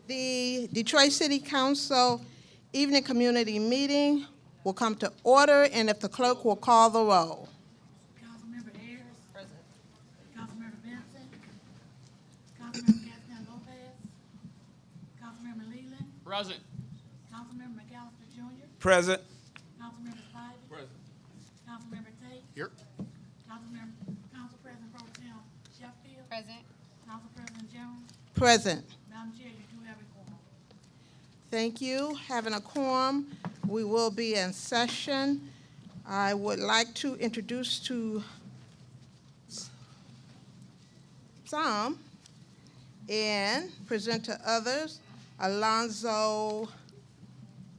The Detroit City Council Evening Community Meeting will come to order, and if the clerk will call the roll. Councilmember Ayers. Present. Councilmember Benson. Councilmember Gaston Lopez. Councilmember Leland. Present. Councilmember McAllister Jr. Present. Councilmember Spivey. Present. Councilmember Tate. Here. Council President Pro Tem Sheffield. Present. Council President Jones. Present. Madam Chair, you do have a quorum. Thank you. Having a quorum, we will be in session. I would like to introduce to some and present to others Alonzo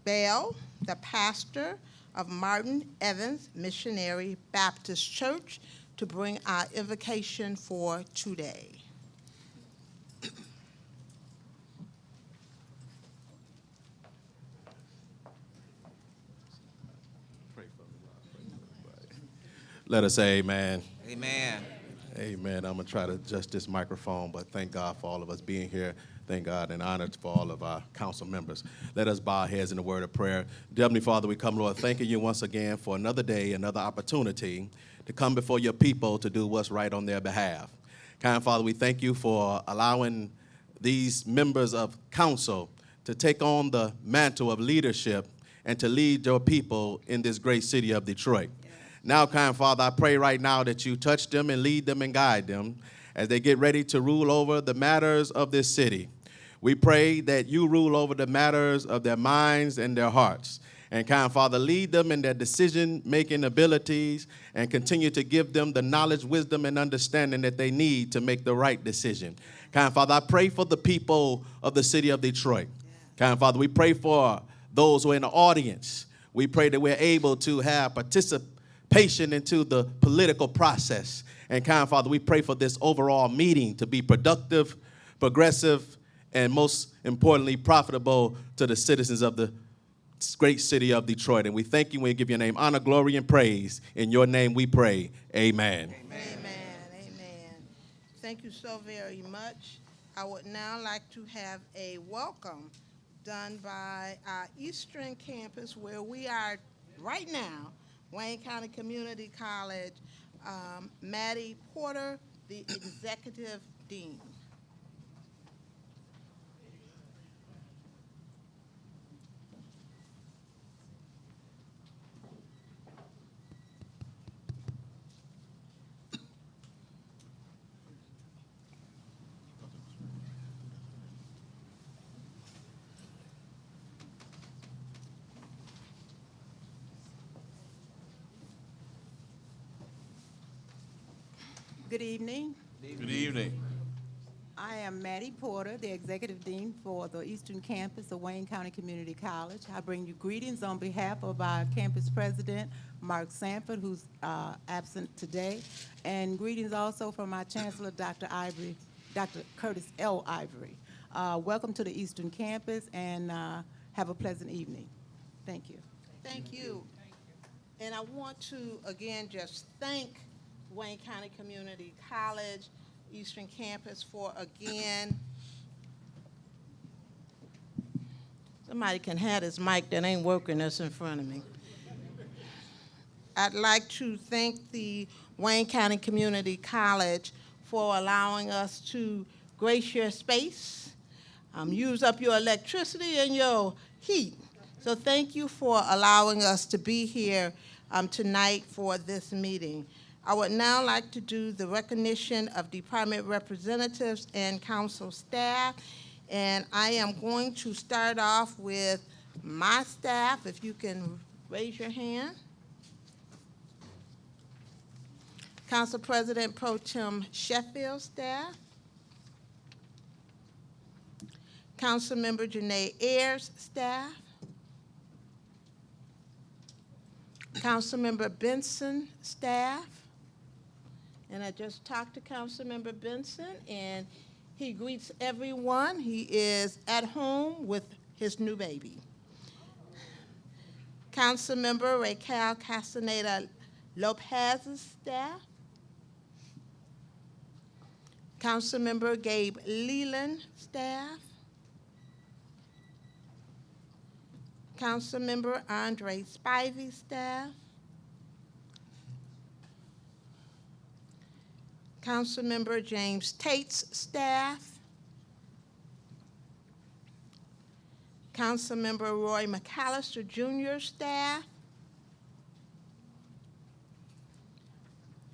Bell, the pastor of Martin Evans Missionary Baptist Church, to bring our invocation for today. Let us say amen. Amen. Amen. I'm going to try to adjust this microphone, but thank God for all of us being here. Thank God and honor for all of our council members. Let us bow our heads in a word of prayer. Dear Heavenly Father, we come, Lord, thanking you once again for another day, another opportunity to come before your people to do what's right on their behalf. Kind Father, we thank you for allowing these members of council to take on the mantle of leadership and to lead your people in this great city of Detroit. Now, kind Father, I pray right now that you touch them and lead them and guide them as they get ready to rule over the matters of this city. We pray that you rule over the matters of their minds and their hearts. And kind Father, lead them in their decision-making abilities and continue to give them the knowledge, wisdom, and understanding that they need to make the right decision. Kind Father, I pray for the people of the city of Detroit. Kind Father, we pray for those who are in the audience. We pray that we're able to have participation into the political process. And kind Father, we pray for this overall meeting to be productive, progressive, and most importantly, profitable to the citizens of the great city of Detroit. And we thank you and we give your name honor, glory, and praise. In your name we pray. Amen. Amen. Amen. Thank you so very much. I would now like to have a welcome done by our Eastern Campus, where we are right now, Wayne County Community College, Maddie Porter, the Executive Dean. Good evening. Good evening. I am Maddie Porter, the Executive Dean for the Eastern Campus of Wayne County Community College. I bring you greetings on behalf of our campus president, Mark Sanford, who's absent today, and greetings also from our Chancellor, Dr. Curtis L. Ivory. Welcome to the Eastern Campus, and have a pleasant evening. Thank you. Thank you. And I want to, again, just thank Wayne County Community College, Eastern Campus for, again, somebody can have this mic that ain't working that's in front of me. I'd like to thank the Wayne County Community College for allowing us to grace your space, use up your electricity and your heat. So thank you for allowing us to be here tonight for this meeting. I would now like to do the recognition of department representatives and council staff. And I am going to start off with my staff, if you can raise your hand. Council President Pro Tem Sheffield staff. Councilmember Janae Ayers staff. Councilmember Benson staff. And I just talked to Councilmember Benson, and he greets everyone. He is at home with his new baby. Councilmember Raquel Castaneda Lopez's staff. Councilmember Gabe Leland staff. Councilmember Andre Spivey, staff. Councilmember James Tate's staff. Councilmember Roy McAllister Jr. staff.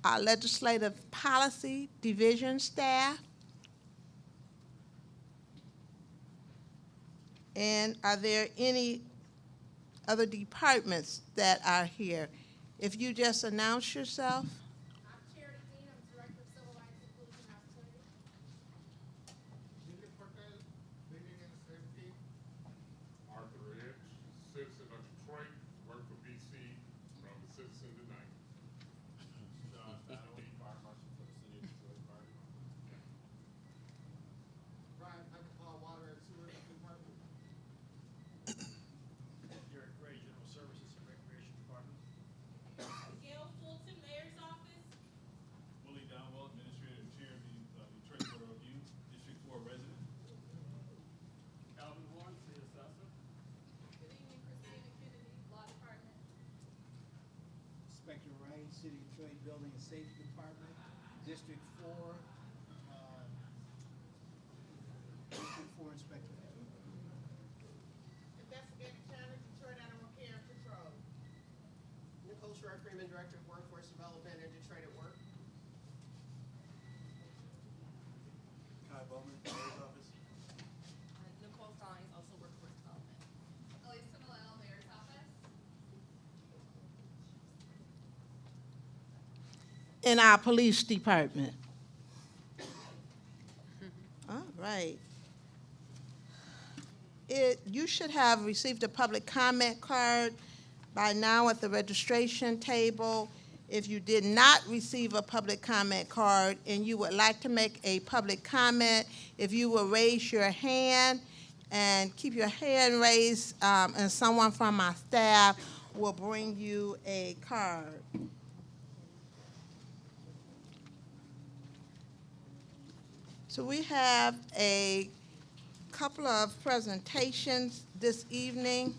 Our Legislative Policy Division staff. And are there any other departments that are here? If you just announce yourself. I'm Charity Dean, I'm Director of Civil Rights, Inclusion, and Opportunity. Julio Cortez, Living and Safety. Arthur Edge, citizen of Detroit, work for BC, from the Citizen Tonight. John Fallon, Fire Marshal for the City of Detroit Fire Department. Brian Michael Water and Sewer Department. Derek Gray, General Services and Recreation Department. Gail Fulton, Mayor's Office. Willie Donwell, Administrative Chair of the Detroit Board of Review, District 4 resident. Calvin Horn, City Assessor. Good evening, Christina Kennedy, Law Department. Inspector Wright, City of Detroit Building and Safety Department, District 4, Inspector. Investigator Chandler, Detroit Animal Care and Patrol. Nicole Short Freeman, Director of Workforce Development at Detroit at Work. Kai Bowman, Mayor's Office. Nicole Stallings, also Workforce Development. Elisa Malel, Mayor's Office. In our police department. All right. You should have received a public comment card by now at the registration table. If you did not receive a public comment card and you would like to make a public comment, if you will raise your hand and keep your hand raised, and someone from my staff will bring you a card. So we have a couple of presentations this evening.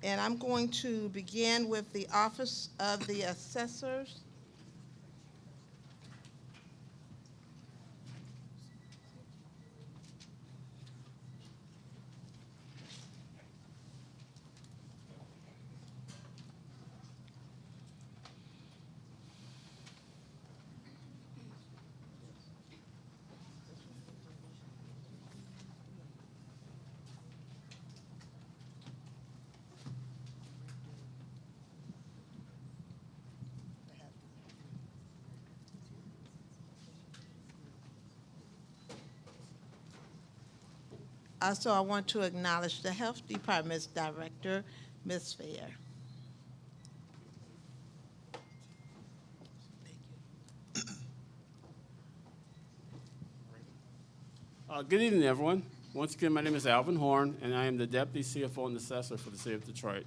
And I'm going to begin with the Office of the Assessors. Also, I want to acknowledge the Health Department's Director, Ms. Fair. Good evening, everyone. Once again, my name is Alvin Horn, and I am the Deputy CFO and Assessor for the City of Detroit.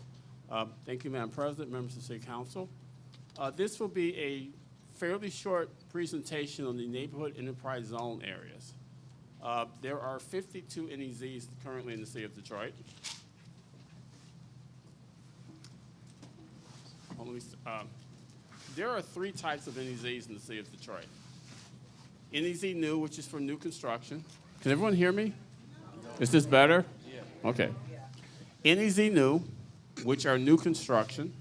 Thank you, Madam President, members of the City Council. This will be a fairly short presentation on the Neighborhood Enterprise Zone areas. There are 52 NEZs currently in the City of Detroit. There are three types of NEZs in the City of Detroit. NEZ New, which is for new construction. Can everyone hear me? Is this better? Yeah. Okay. NEZ New, which are new construction.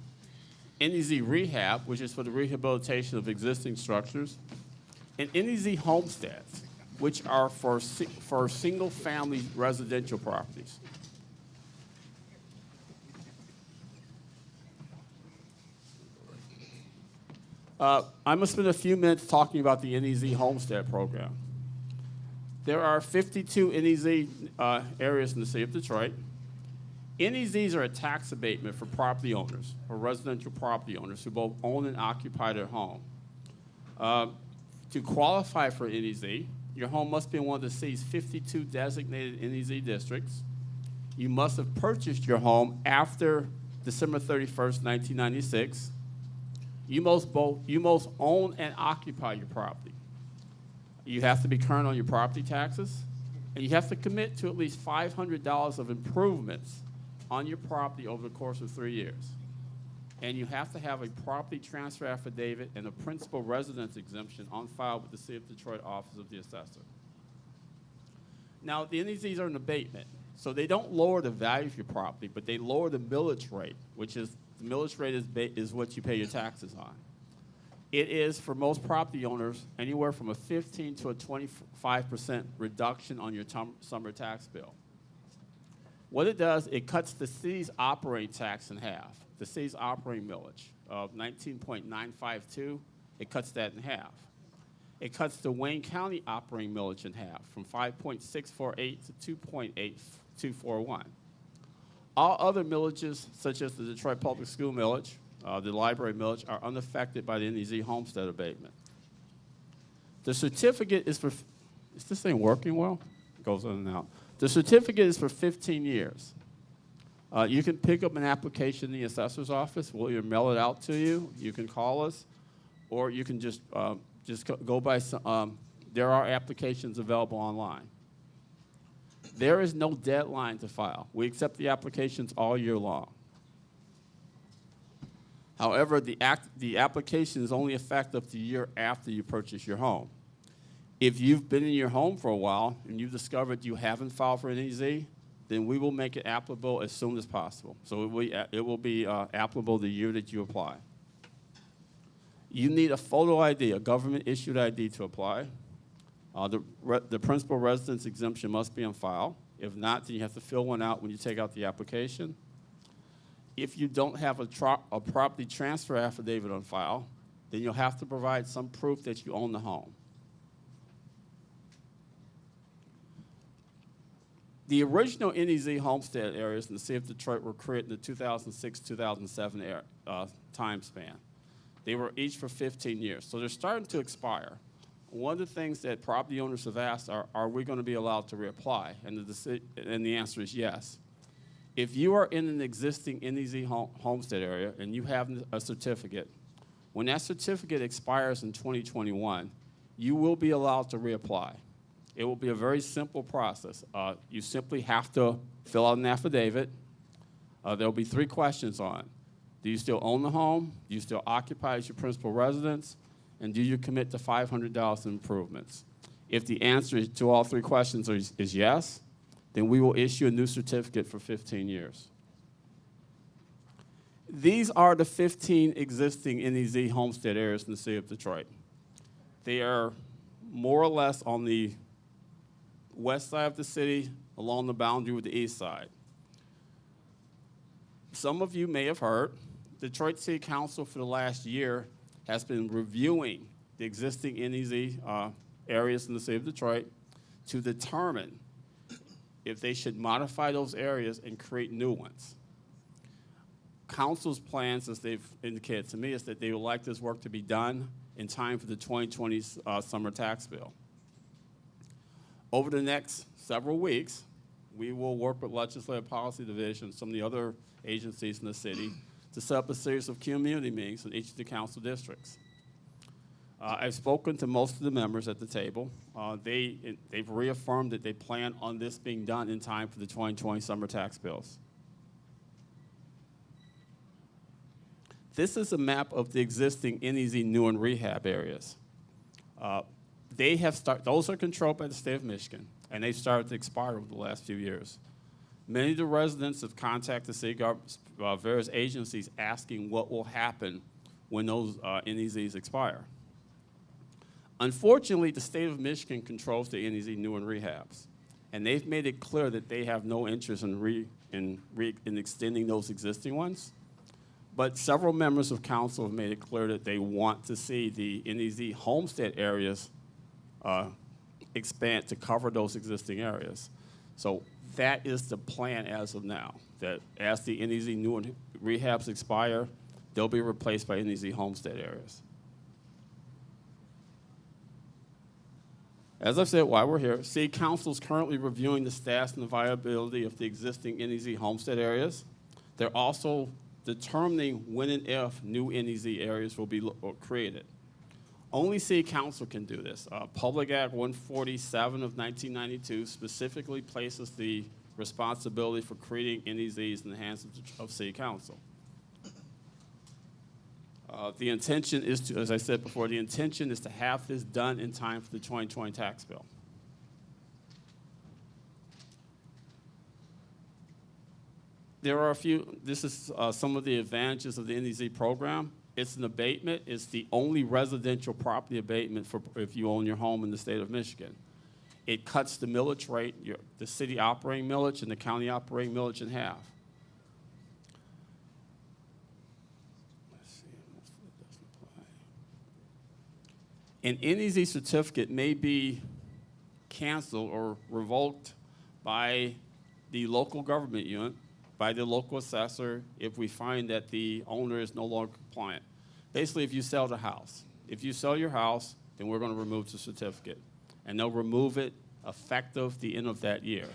NEZ Rehab, which is for the rehabilitation of existing structures. And NEZ-Homesteads, which are for single-family residential properties. I'm going to spend a few minutes talking about the NEZ-Homestead program. There are 52 NEZ areas in the City of Detroit. NEZs are a tax abatement for property owners, or residential property owners who both own and occupy their home. To qualify for NEZ, your home must be in one of the city's 52 designated NEZ districts. You must have purchased your home after December 31st, 1996. You must own and occupy your property. You have to be current on your property taxes. And you have to commit to at least $500 of improvements on your property over the course of 3 years. And you have to have a property transfer affidavit and a principal residence exemption on file with the City of Detroit Office of the Assessor. Now, the NEZs are an abatement, so they don't lower the value of your property, but they lower the millage rate, which is, the millage rate is what you pay your taxes on. It is, for most property owners, anywhere from a 15 to a 25% reduction on your summer tax bill. What it does, it cuts the city's operating tax in half. The city's operating millage of 19.952, it cuts that in half. It cuts the Wayne County operating millage in half, from 5.648 to 2.8241. All other millages, such as the Detroit Public School millage, the library millage, are unaffected by the NEZ-Homestead abatement. The certificate is for, is this thing working well? It goes in and out. The certificate is for 15 years. You can pick up an application in the assessor's office. We'll either mail it out to you. You can call us, or you can just go by some, there are applications available online. There is no deadline to file. We accept the applications all year long. However, the application is only effective the year after you purchase your home. If you've been in your home for a while and you've discovered you haven't filed for an NEZ, then we will make it applicable as soon as possible. So it will be applicable the year that you apply. You need a photo ID, a government-issued ID to apply. The principal residence exemption must be on file. If not, then you have to fill one out when you take out the application. If you don't have a property transfer affidavit on file, then you'll have to provide some proof that you own the home. The original NEZ-Homestead areas in the city of Detroit were created in the 2006-2007 time span. They were each for 15 years, so they're starting to expire. One of the things that property owners have asked are we going to be allowed to reapply? And the answer is yes. If you are in an existing NEZ-Homestead area and you have a certificate, when that certificate expires in 2021, you will be allowed to reapply. It will be a very simple process. You simply have to fill out an affidavit. There will be 3 questions on it. Do you still own the home? Do you still occupy as your principal residence? And do you commit to $500 in improvements? If the answer to all 3 questions is yes, then we will issue a new certificate for 15 years. These are the 15 existing NEZ-Homestead areas in the city of Detroit. They are more or less on the west side of the city, along the boundary with the east side. Some of you may have heard, Detroit City Council for the last year has been reviewing the existing NEZ areas in the city of Detroit to determine if they should modify those areas and create new ones. Council's plans, as they've indicated to me, is that they would like this work to be done in time for the 2020 summer tax bill. Over the next several weeks, we will work with Legislative Policy Division, some of the other agencies in the city, to set up a series of community meetings in each of the council districts. I've spoken to most of the members at the table. They've reaffirmed that they plan on this being done in time for the 2020 summer tax bills. This is a map of the existing NEZ new and rehab areas. Those are controlled by the state of Michigan, and they've started to expire over the last few years. Many of the residents have contacted the city government, various agencies asking what will happen when those NEZs expire. Unfortunately, the state of Michigan controls the NEZ new and rehabs, and they've made it clear that they have no interest in extending those existing ones. But several members of council have made it clear that they want to see the NEZ-Homestead areas expand to cover those existing areas. So that is the plan as of now, that as the NEZ new and rehabs expire, they'll be replaced by NEZ-Homestead areas. As I've said, while we're here, City Council is currently reviewing the status and the viability of the existing NEZ-Homestead areas. They're also determining when and if new NEZ areas will be created. Only City Council can do this. Public Act 147 of 1992 specifically places the responsibility for creating NEZs in the hands of City Council. The intention is to, as I said before, the intention is to have this done in time for the 2020 tax bill. There are a few, this is some of the advantages of the NEZ program. It's an abatement. It's the only residential property abatement for if you own your home in the state of Michigan. It cuts the millage rate, the city operating millage and the county operating millage in half. Let's see, hopefully it doesn't apply. An NEZ certificate may be canceled or revoked by the local government unit, by the local assessor, if we find that the owner is no longer compliant. Basically, if you sell the house. If you sell your house, then we're going to remove the certificate. And they'll remove it effective the end of that year.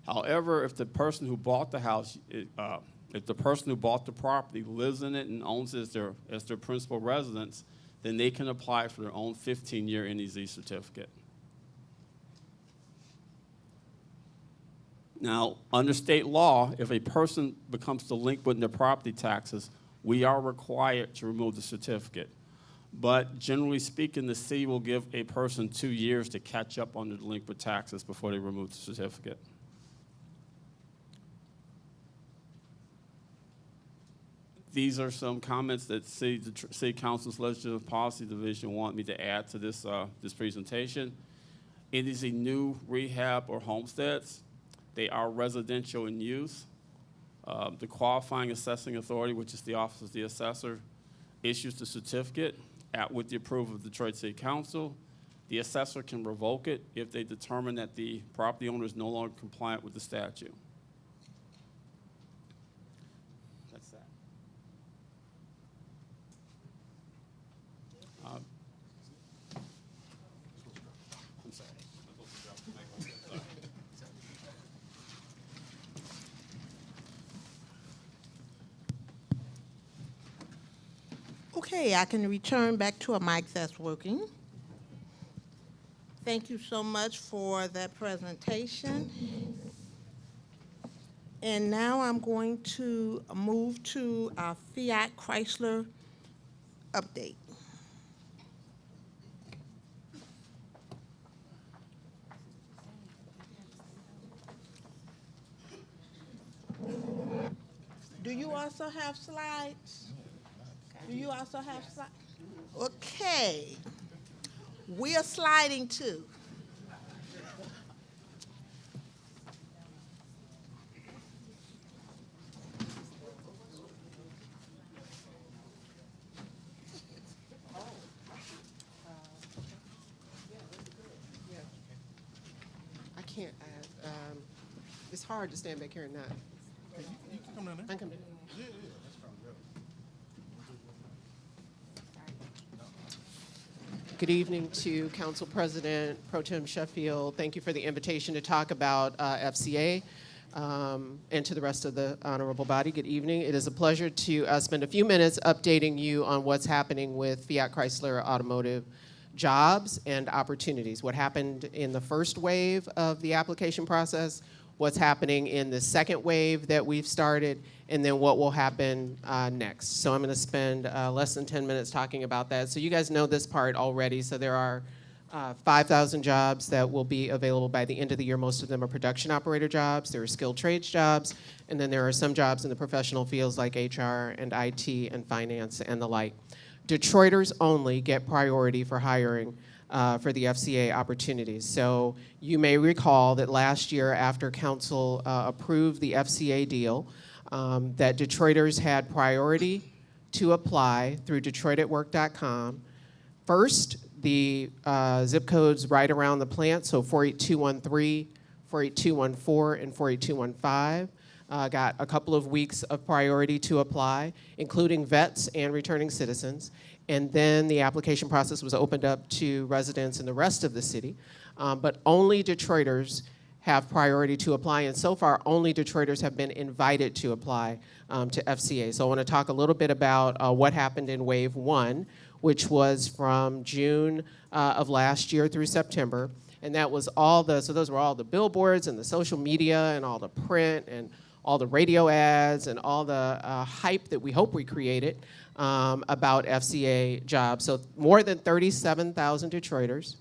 However, if the person who bought the house, if the person who bought the property lives in it and owns it as their principal residence, then they can apply for their own 15-year NEZ certificate. Now, under state law, if a person becomes delinquent in their property taxes, we are required to remove the certificate. But generally speaking, the city will give a person 2 years to catch up on the delinquent taxes before they remove the certificate. These are some comments that the City Council's Legislative Policy Division want me to add to this, this presentation. It is a new rehab or homesteads. They are residential in use. The qualifying assessing authority, which is the Office of the Assessor, issues the certificate with the approval of the Detroit City Council. The assessor can revoke it if they determine that the property owner is no longer compliant with the statute. That's that. I'm sorry. Okay, I can return back to a mic that's working. Thank you so much for that presentation. And now I'm going to move to our Fiat Chrysler update. Do you also have slides? Do you also have slides? Okay. We are sliding too. I can't, it's hard to stand back here and not. You can come down there. I can come. Yeah, that's probably better. Good evening to Council President Pro Tem Sheffield. Thank you for the invitation to talk about FCA and to the rest of the honorable body. Good evening. It is a pleasure to spend a few minutes updating you on what's happening with Fiat Chrysler Automotive jobs and opportunities. What happened in the first wave of the application process, what's happening in the second wave that we've started, and then what will happen next. So I'm going to spend less than 10 minutes talking about that. So you guys know this part already. So there are 5,000 jobs that will be available by the end of the year. Most of them are production operator jobs. There are skilled trades jobs. And then there are some jobs in the professional fields like HR and IT and finance and the like. Detroiters only get priority for hiring for the FCA opportunities. So you may recall that last year after council approved the FCA deal, that Detroiters had priority to apply through DetroitAtWork.com. First, the zip codes right around the plant, so 48213, 48214, and 48215. Got a couple of weeks of priority to apply, including vets and returning citizens. And then the application process was opened up to residents in the rest of the city. But only Detroiters have priority to apply, and so far only Detroiters have been invited to apply to FCA. So I want to talk a little bit about what happened in Wave 1, which was from June of last year through September. And that was so those were all the billboards and the social media and all the print and all the radio ads and all the hype that we hope we created about FCA jobs. So more than 37,000 Detroiters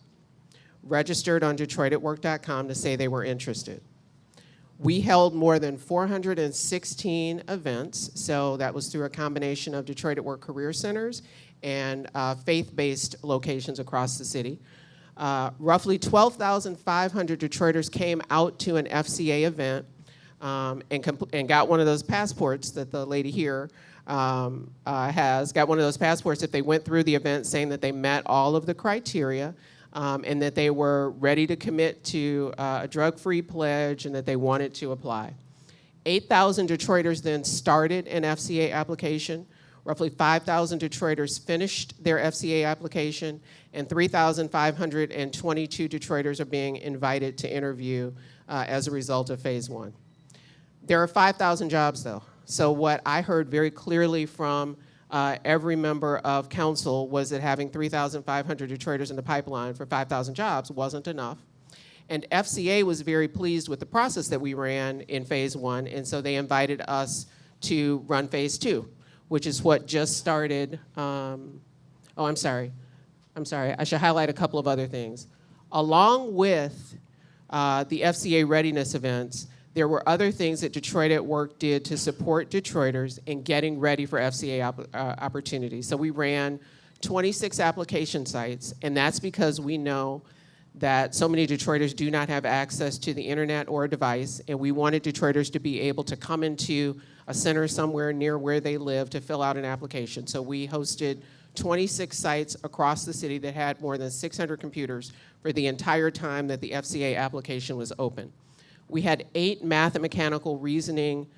registered on DetroitAtWork.com to say they were interested. We held more than 416 events, so that was through a combination of Detroit at Work Career Centers and faith-based locations across the city. Roughly 12,500 Detroiters came out to an FCA event and got one of those passports that the lady here has, got one of those passports if they went through the event saying that they met all of the criteria and that they were ready to commit to a drug-free pledge and that they wanted to apply. 8,000 Detroiters then started an FCA application. Roughly 5,000 Detroiters finished their FCA application, and 3,522 Detroiters are being invited to interview as a result of phase one. There are 5,000 jobs, though. So what I heard very clearly from every member of council was that having 3,500 Detroiters in the pipeline for 5,000 jobs wasn't enough. And FCA was very pleased with the process that we ran in phase one, and so they invited us to run phase two, which is what just started. I'm sorry. I should highlight a couple of other things. Along with the FCA readiness events, there were other things that Detroit at Work did to support Detroiters in getting ready for FCA opportunities. So we ran 26 application sites, and that's because we know that so many Detroiters do not have access to the internet or a device, and we wanted Detroiters to be able to come into a center somewhere near where they live to fill out an application. So we hosted 26 sites across the city that had more than 600 computers for the entire time that the FCA application was open. We had 8 math and mechanical reasoning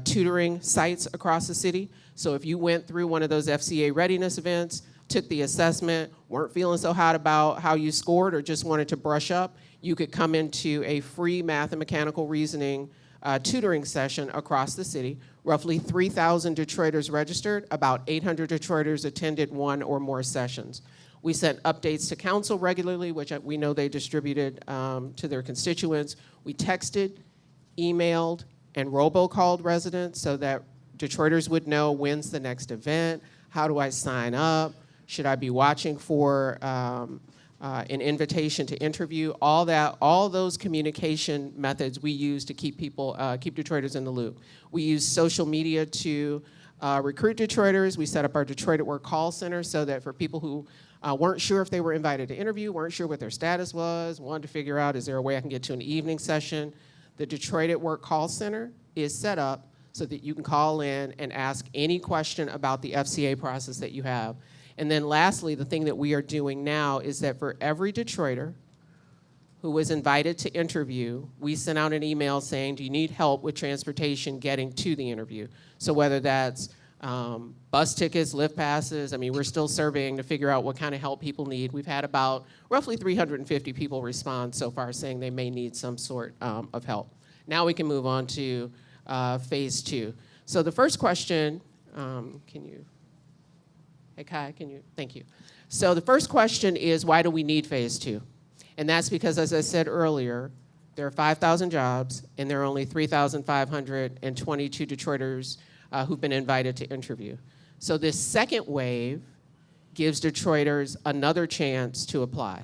tutoring sites across the city. So if you went through one of those FCA readiness events, took the assessment, weren't feeling so hot about how you scored or just wanted to brush up, you could come into a free math and mechanical reasoning tutoring session across the city. Roughly 3,000 Detroiters registered, about 800 Detroiters attended one or more sessions. We sent updates to council regularly, which we know they distributed to their constituents. We texted, emailed, and robocalled residents so that Detroiters would know when's the next event, how do I sign up, should I be watching for an invitation to interview, all those communication methods we use to keep Detroiters in the loop. We use social media to recruit Detroiters. We set up our Detroit at Work call center so that for people who weren't sure if they were invited to interview, weren't sure what their status was, wanted to figure out, is there a way I can get to an evening session? The Detroit at Work call center is set up so that you can call in and ask any question about the FCA process that you have. And then lastly, the thing that we are doing now is that for every Detroiter who was invited to interview, we sent out an email saying, do you need help with transportation getting to the interview? So whether that's bus tickets, lift passes, I mean, we're still surveying to figure out what kind of help people need. We've had about roughly 350 people respond so far saying they may need some sort of help. Now we can move on to phase two. So the first question, hey Kai, thank you. So the first question is, why do we need phase two? And that's because, as I said earlier, there are 5,000 jobs and there are only 3,522 Detroiters who've been invited to interview. So this second wave gives Detroiters another chance to apply.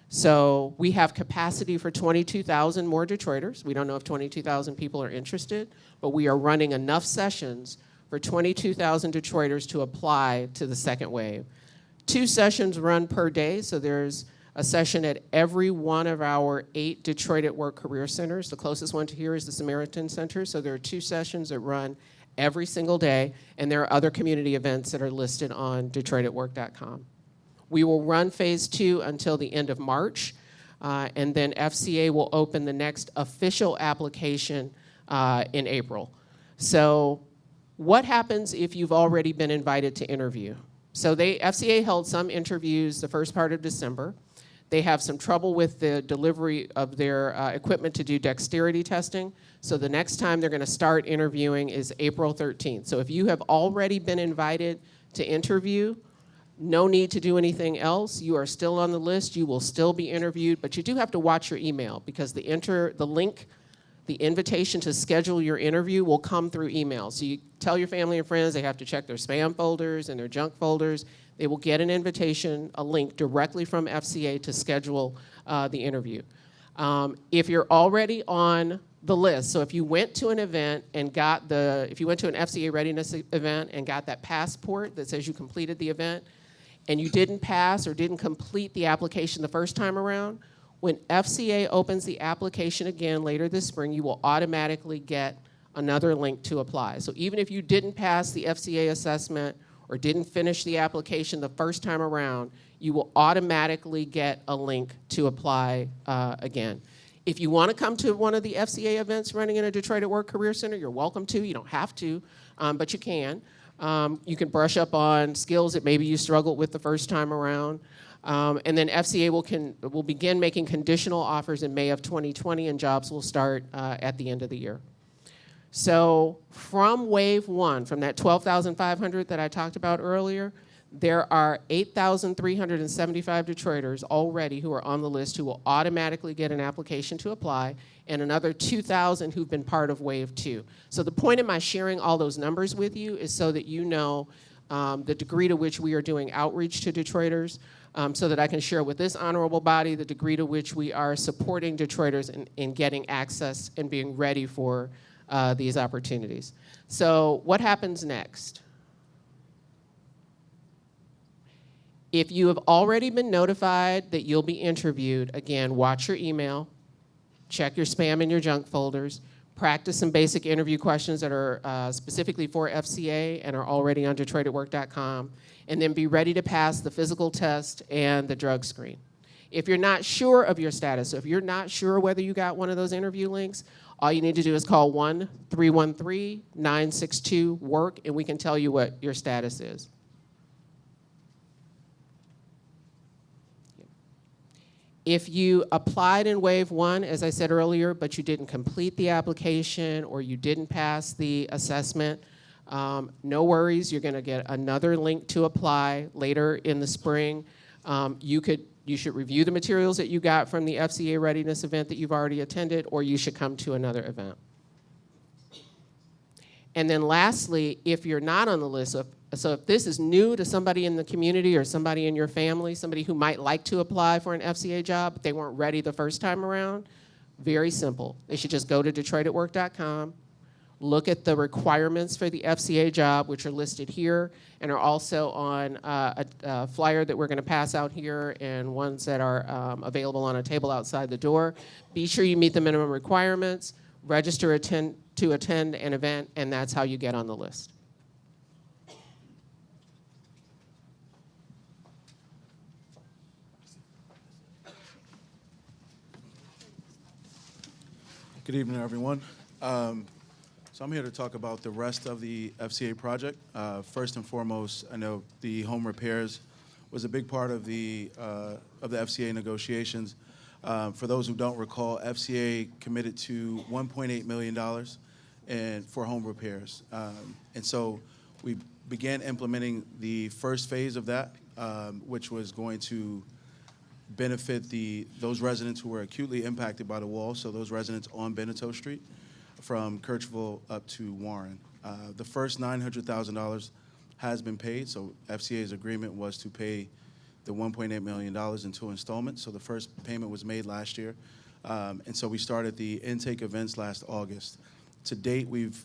So we have capacity for 22,000 more Detroiters. We don't know if 22,000 people are interested, but we are running enough sessions for 22,000 Detroiters to apply to the second wave. 2 sessions run per day, so there's a session at every one of our 8 Detroit at Work career centers. The closest one to here is the Samaritan Center, so there are 2 sessions that run every single day, and there are other community events that are listed on DetroitAtWork.com. We will run phase 2 until the end of March, and then FCA will open the next official application in April. So what happens if you've already been invited to interview? So FCA held some interviews the first part of December. They have some trouble with the delivery of their equipment to do dexterity testing. So the next time they're going to start interviewing is April 13th. So if you have already been invited to interview, No need to do anything else. You are still on the list. You will still be interviewed, but you do have to watch your email because the link, the invitation to schedule your interview will come through email. So you tell your family and friends they have to check their spam folders and their junk folders. They will get an invitation, a link directly from FCA to schedule the interview. If you're already on the list, so if you went to an event and if you went to an FCA readiness event and got that passport that says you completed the event, and you didn't pass or didn't complete the application the first time around, when FCA opens the application again later this spring, you will automatically get another link to apply. So even if you didn't pass the FCA assessment or didn't finish the application the first time around, you will automatically get a link to apply again. If you want to come to one of the FCA events running in a Detroit at Work Career Center, you're welcome to. You don't have to, but you can. You can brush up on skills that maybe you struggled with the first time around. And then FCA will begin making conditional offers in May of 2020, and jobs will start at the end of the year. So from wave one, from that 12,500 that I talked about earlier, there are 8,375 Detroiters already who are on the list who will automatically get an application to apply, and another 2,000 who've been part of wave two. So the point of my sharing all those numbers with you is so that you know the degree to which we are doing outreach to Detroiters, so that I can share with this honorable body the degree to which we are supporting Detroiters in getting access and being ready for these opportunities. So what happens next? If you have already been notified that you'll be interviewed, again, watch your email, check your spam and your junk folders, practice some basic interview questions that are specifically for FCA and are already on DetroitAtWork.com, and then be ready to pass the physical test and the drug screen. If you're not sure of your status, so if you're not sure whether you got one of those interview links, all you need to do is call 1-313-962-WORK, and we can tell you what your status is. If you applied in wave one, as I said earlier, but you didn't complete the application or you didn't pass the assessment, no worries, you're gonna get another link to apply later in the spring. You should review the materials that you got from the FCA readiness event that you've already attended, or you should come to another event. And then lastly, if you're not on the list, so if this is new to somebody in the community or somebody in your family, somebody who might like to apply for an FCA job, but they weren't ready the first time around, very simple. They should just go to DetroitAtWork.com, look at the requirements for the FCA job, which are listed here and are also on a flyer that we're gonna pass out here and ones that are available on a table outside the door. Be sure you meet the minimum requirements, register to attend an event, and that's how you get on the list. Good evening, everyone. So I'm here to talk about the rest of the FCA project. First and foremost, I know the home repairs was a big part of the FCA negotiations. For those who don't recall, FCA committed to $1.8 million for home repairs. And so we began implementing the first phase of that, which was going to benefit those residents who were acutely impacted by the wall, so those residents on Beneteau Street from Kirchville up to Warren. The first $900,000 has been paid, so FCA's agreement was to pay the $1.8 million in 2 installments, so the first payment was made last year. And so we started the intake events last August. To date, we've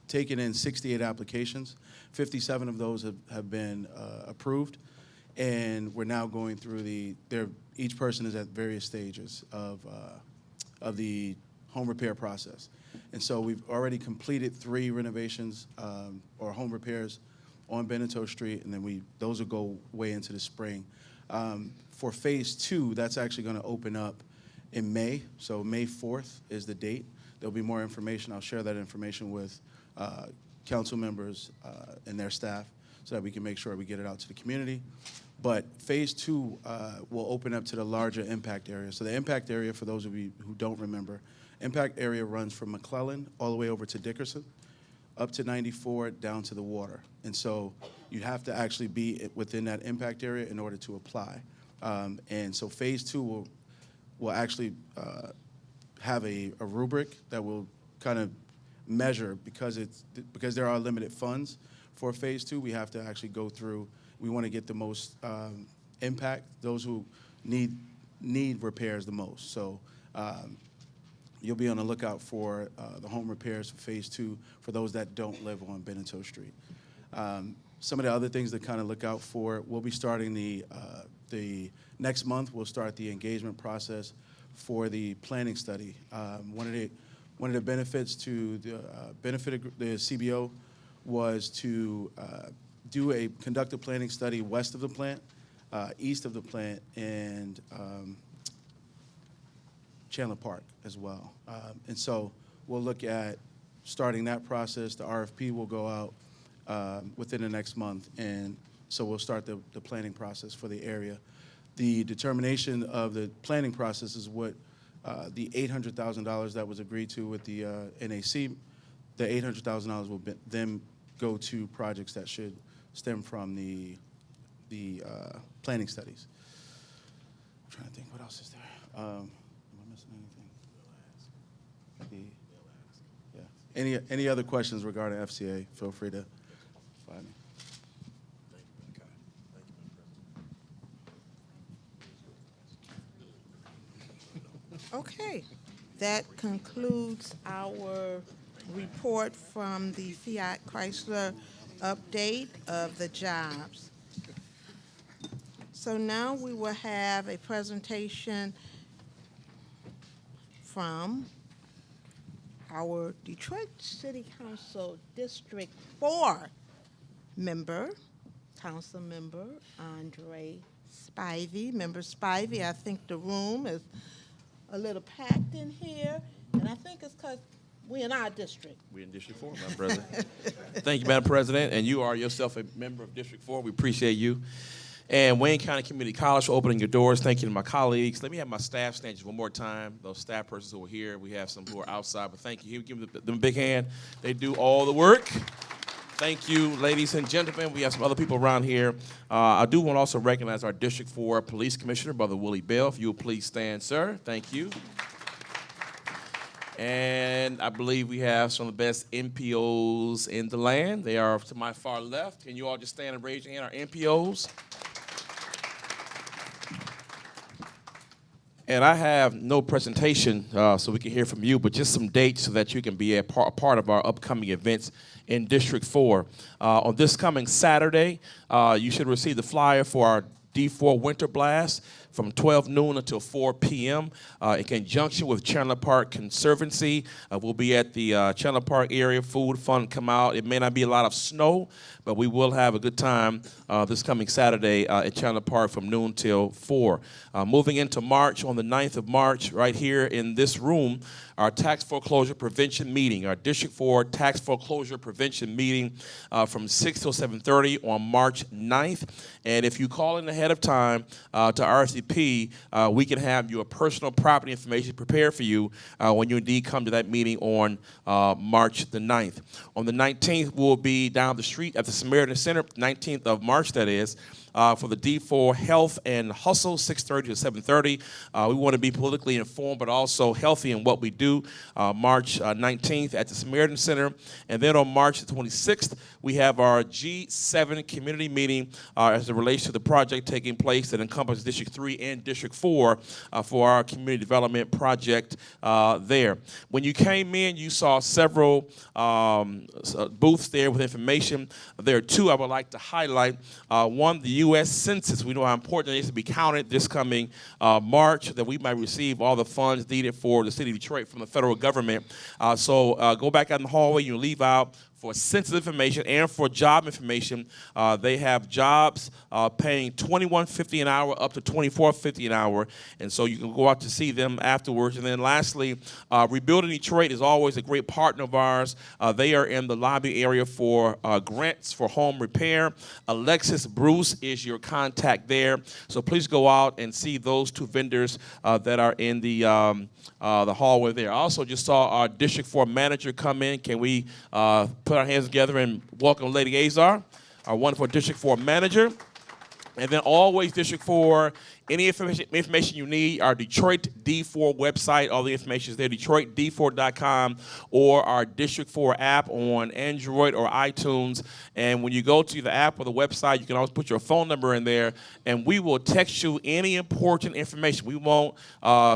taken in 68 applications. 57 of those have been approved. And we're now going through each person is at various stages of the home repair process. And so we've already completed 3 renovations or home repairs on Beneteau Street, and then those will go way into the spring. For phase 2, that's actually gonna open up in May, so May 4th is the date. There'll be more information. I'll share that information with council members and their staff so that we can make sure we get it out to the community. But phase 2 will open up to the larger impact area. So the impact area, for those of you who don't remember, impact area runs from McClellan all the way over to Dickerson. up to 94 down to the water. And so you have to actually be within that impact area in order to apply. And so phase 2 will actually have a rubric that will kind of measure, because there are limited funds for phase 2. We have to actually go through. We want to get the most impact, those who need repairs the most. So you'll be on the lookout for the home repairs for phase 2 for those that don't live on Benito Street. Some of the other things to kind of look out for, we'll be starting the next month. We'll start the engagement process for the planning study. One of the benefits to the CBO was to conduct a planning study west of the plant, east of the plant, and Chandler Park as well. And so we'll look at starting that process. The RFP will go out within the next month, and so we'll start the planning process for the area. The determination of the planning process is what the $800,000 that was agreed to with the NAC, the $800,000 will then go to projects that should stem from the planning studies. I'm trying to think, what else is there? Am I missing anything? Yeah. Any other questions regarding FCA? Feel free to find me. Okay, that concludes our report from the Fiat Chrysler update of the jobs. So now we will have a presentation from our Detroit City Council District 4 member, Council Member Andre Spivey. Member Spivey, I think the room is a little packed in here, and I think it's because we're in our district. We're in District 4, Madam President. Thank you, Madam President, and you are yourself a member of District 4. We appreciate you. And Wayne County Community College for opening your doors. Thank you to my colleagues. Let me have my staff stand just one more time. Those staff persons who are here, we have some who are outside, but thank you. Give them a big hand. They do all the work. Thank you, ladies and gentlemen. We have some other people around here. I do want to also recognize our District 4 Police Commissioner, Brother Willie Bell. If you will please stand, sir. Thank you. And I believe we have some of the best NPOs in the land. They are to my far left. Can you all just stand and raise your hand, our NPOs? And I have no presentation so we can hear from you, but just some dates so that you can be a part of our upcoming events in District 4. On this coming Saturday, you should receive the flyer for our D4 Winter Blast from 12 noon until 4 p.m. In conjunction with Chandler Park Conservancy. We'll be at the Chandler Park area. Food, fun, come out. It may not be a lot of snow, but we will have a good time this coming Saturday at Chandler Park from noon till 4. Moving into March, on the 9th of March, right here in this room, our tax foreclosure prevention meeting, our District 4 tax foreclosure prevention meeting from 6 till 7:30 on March 9th. And if you call in ahead of time to RCP, we can have your personal property information prepared for you when you indeed come to that meeting on March the 9th. On the 19th, we'll be down the street at the Samaritan Center, 19th of March, that is, for the D4 Health and Hustle, 6:30 to 7:30. We want to be politically informed, but also healthy in what we do. March 19th at the Samaritan Center. And then on March the 26th, we have our G7 community meeting as it relates to the project taking place that encompasses District 3 and District 4 for our community development project there. When you came in, you saw several booths there with information. There are two I would like to highlight. One, the U.S. Census. We know how important it is to be counted this coming March, that we might receive all the funds needed for the city of Detroit from the federal government. So go back out in the hallway, you leave out for census information and for job information. They have jobs paying $21.50 an hour up to $24.50 an hour, and so you can go out to see them afterwards. And then lastly, Rebuilding Detroit is always a great partner of ours. They are in the lobby area for grants for home repair. Alexis Bruce is your contact there, so please go out and see those two vendors that are in the hallway there. I also just saw our District 4 manager come in. Can we put put our hands together and welcome Lady Azar, our wonderful District 4 manager. And then always District 4, any information you need, our Detroit D4 website, all the information is there, DetroitD4.com, or our District 4 app on Android or iTunes. And when you go to the app or the website, you can always put your phone number in there, and we will text you any important information. We won't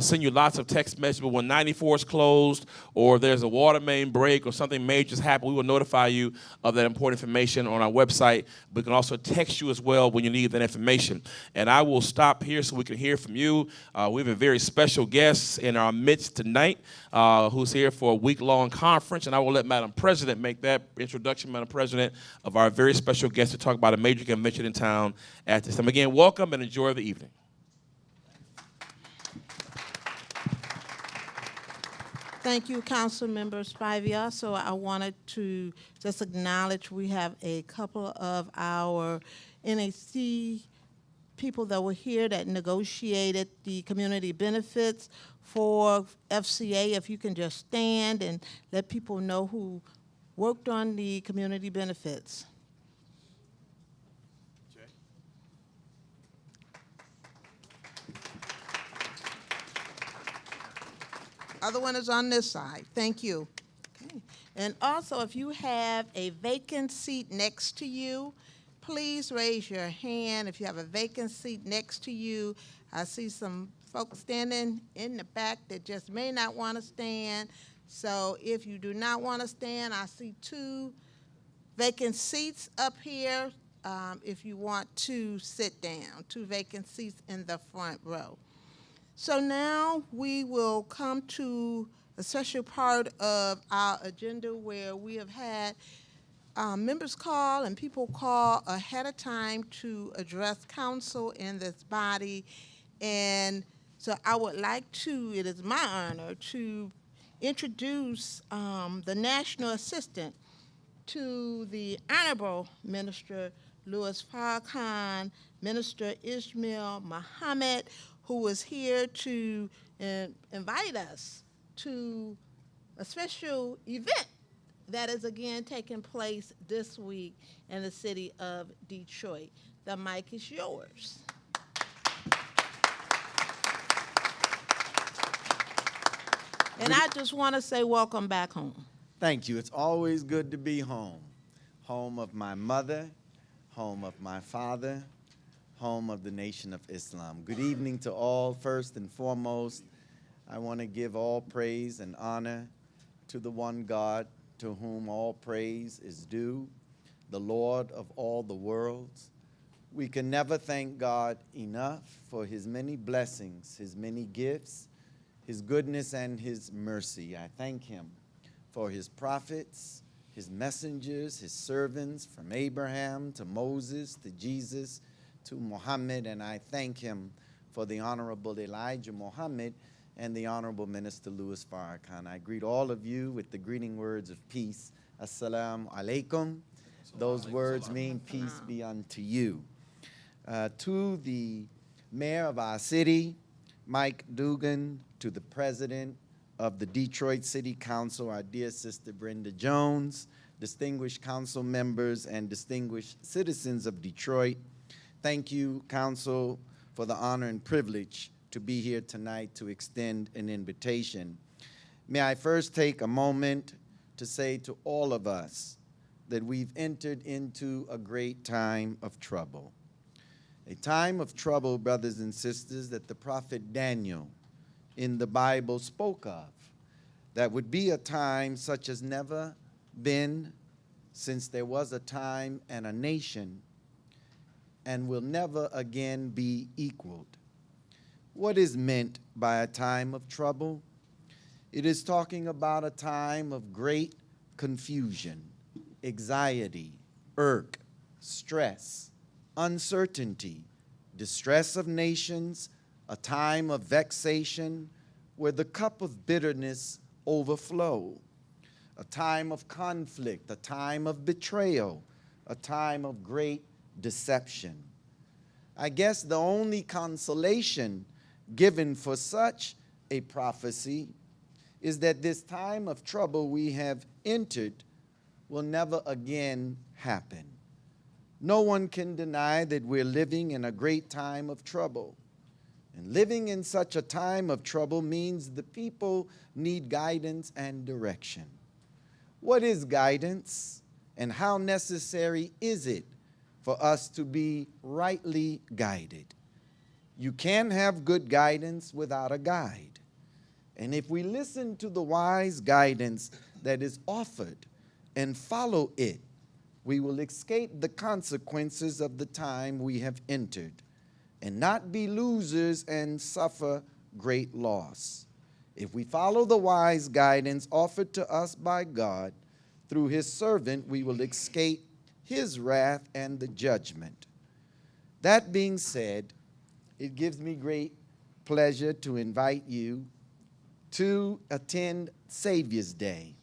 send you lots of text messages, but when 94 is closed or there's a water main break or something major has happened, we will notify you of that important information on our website. We can also text you as well when you need that information. And I will stop here so we can hear from you. We have a very special guest in our midst tonight who's here for a week-long conference, and I will let Madam President make that introduction, Madam President, of our very special guest to talk about a major convention in town at this time. Again, welcome and enjoy the evening. Thank you, Councilmember Spivey. So I wanted to just acknowledge we have a couple of our NEC people that were here that negotiated the community benefits for FCA. If you can just stand and let people know who worked on the community benefits. Other one is on this side. Thank you. Okay. And also, if you have a vacant seat next to you, please raise your hand. If you have a vacant seat next to you, I see some folks standing in the back that just may not want to stand. So if you do not want to stand, I see 2 vacant seats up here. If you want to sit down, 2 vacant seats in the front row. So now we will come to a special part of our agenda where we have had members call and people call ahead of time to address council in this body. And so I would like to, it is my honor to introduce the National Assistant to the Honorable Minister Louis Farrakhan, Minister Ismail Muhammad, who is here to invite us to a special event that is again taking place this week in the city of Detroit. The mic is yours. And I just want to say welcome back home. Thank you. It's always good to be home. Home of my mother, home of my father, home of the Nation of Islam. Good evening to all. First and foremost, I want to give all praise and honor to the one God to whom all praise is due, the Lord of all the worlds. We can never thank God enough for his many blessings, his many gifts, his goodness and his mercy. I thank him for his prophets, his messengers, his servants, from Abraham to Moses to Jesus to Muhammad, and I thank him for the Honorable Elijah Muhammad and the Honorable Minister Louis Farrakhan. I greet all of you with the greeting words of peace. Assalamu alaikum. Those words mean peace be unto you. To the mayor of our city, Mike Dugan, to the president of the Detroit City Council, our dear sister Brenda Jones, distinguished council members and distinguished citizens of Detroit, thank you, council, for the honor and privilege to be here tonight to extend an invitation. May I first take a moment to say to all of us that we've entered into a great time of trouble. A time of trouble, brothers and sisters, that the prophet Daniel in the Bible spoke of. That would be a time such as never been since there was a time and a nation, and will never again be equaled. What is meant by a time of trouble? It is talking about a time of great confusion, anxiety, irk, stress, uncertainty, distress of nations, a time of vexation where the cup of bitterness overflow, a time of conflict, a time of betrayal, a time of great deception. I guess the only consolation given for such a prophecy is that this time of trouble we have entered will never again happen. No one can deny that we're living in a great time of trouble. And living in such a time of trouble means the people need guidance and direction. What is guidance, and how necessary is it for us to be rightly guided? You can't have good guidance without a guide. And if we listen to the wise guidance that is offered and follow it, we will escape the consequences of the time we have entered and not be losers and suffer great loss. If we follow the wise guidance offered to us by God through his servant, we will escape his wrath and the judgment. That being said, it gives me great pleasure to invite you to attend Savior's Day.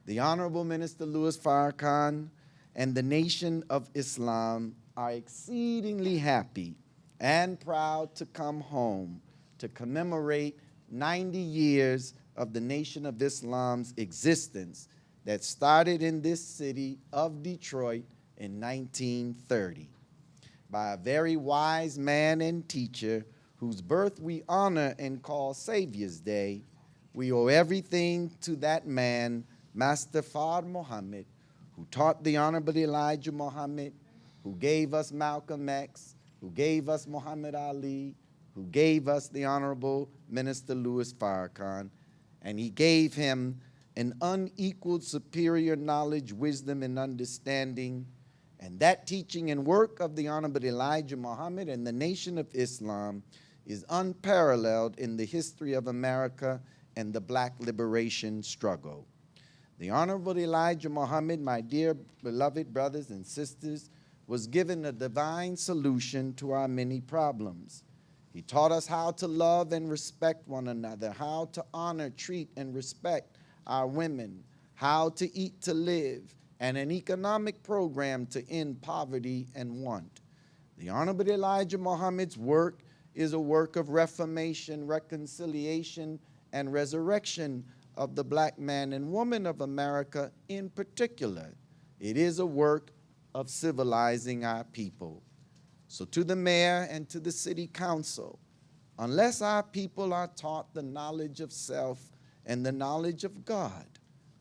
The Honorable Minister Louis Farrakhan and the Nation of Islam are exceedingly happy and proud to come home to commemorate 90 years of the Nation of Islam's existence that started in this city of Detroit in 1930 by a very wise man and teacher whose birth we honor and call Savior's Day. We owe everything to that man, Master Fard Muhammad, who taught the Honorable Elijah Muhammad, who gave us Malcolm X, who gave us Muhammad Ali, who gave us the Honorable Minister Louis Farrakhan, and he gave him an unequaled superior knowledge, wisdom, and understanding. And that teaching and work of the Honorable Elijah Muhammad and the Nation of Islam is unparalleled in the history of America and the black liberation struggle. The Honorable Elijah Muhammad, my dear beloved brothers and sisters, was given a divine solution to our many problems. He taught us how to love and respect one another, how to honor, treat, and respect our women, how to eat to live, and an economic program to end poverty and want. The Honorable Elijah Muhammad's work is a work of reformation, reconciliation, and resurrection of the black man and woman of America in particular. It is a work of civilizing our people. So to the mayor and to the city council, unless our people are taught the knowledge of self and the knowledge of God,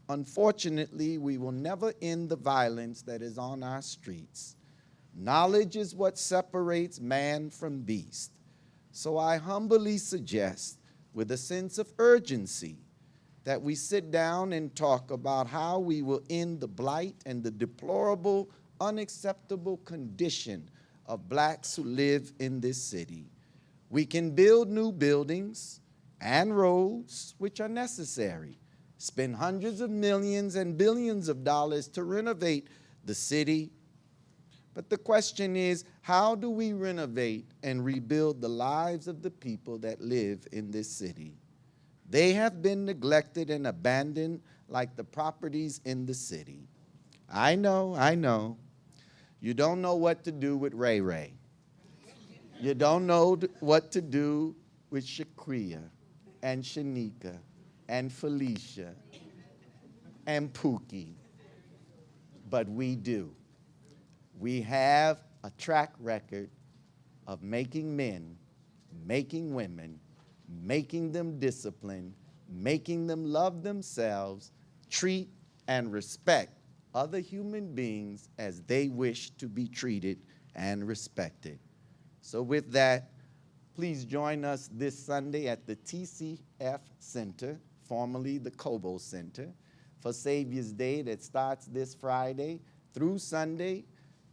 unfortunately, we will never end the violence that is on our streets. Knowledge is what separates man from beast. So I humbly suggest, with a sense of urgency, that we sit down and talk about how we will end the blight and the deplorable, unacceptable condition of blacks who live in this city. We can build new buildings and roads, which are necessary, spend hundreds of millions and billions of dollars to renovate the city. But the question is, how do we renovate and rebuild the lives of the people that live in this city? They have been neglected and abandoned like the properties in the city. I know. You don't know what to do with Ray Ray. You don't know what to do with Shaquia and Shanika and Felicia and Pookie. But we do. We have a track record of making men, making women, making them disciplined, making them love themselves, treat and respect other human beings as they wish to be treated and respected. So with that, please join us this Sunday at the TCF Center, formerly the Cobo Center, for Savior's Day that starts this Friday through Sunday.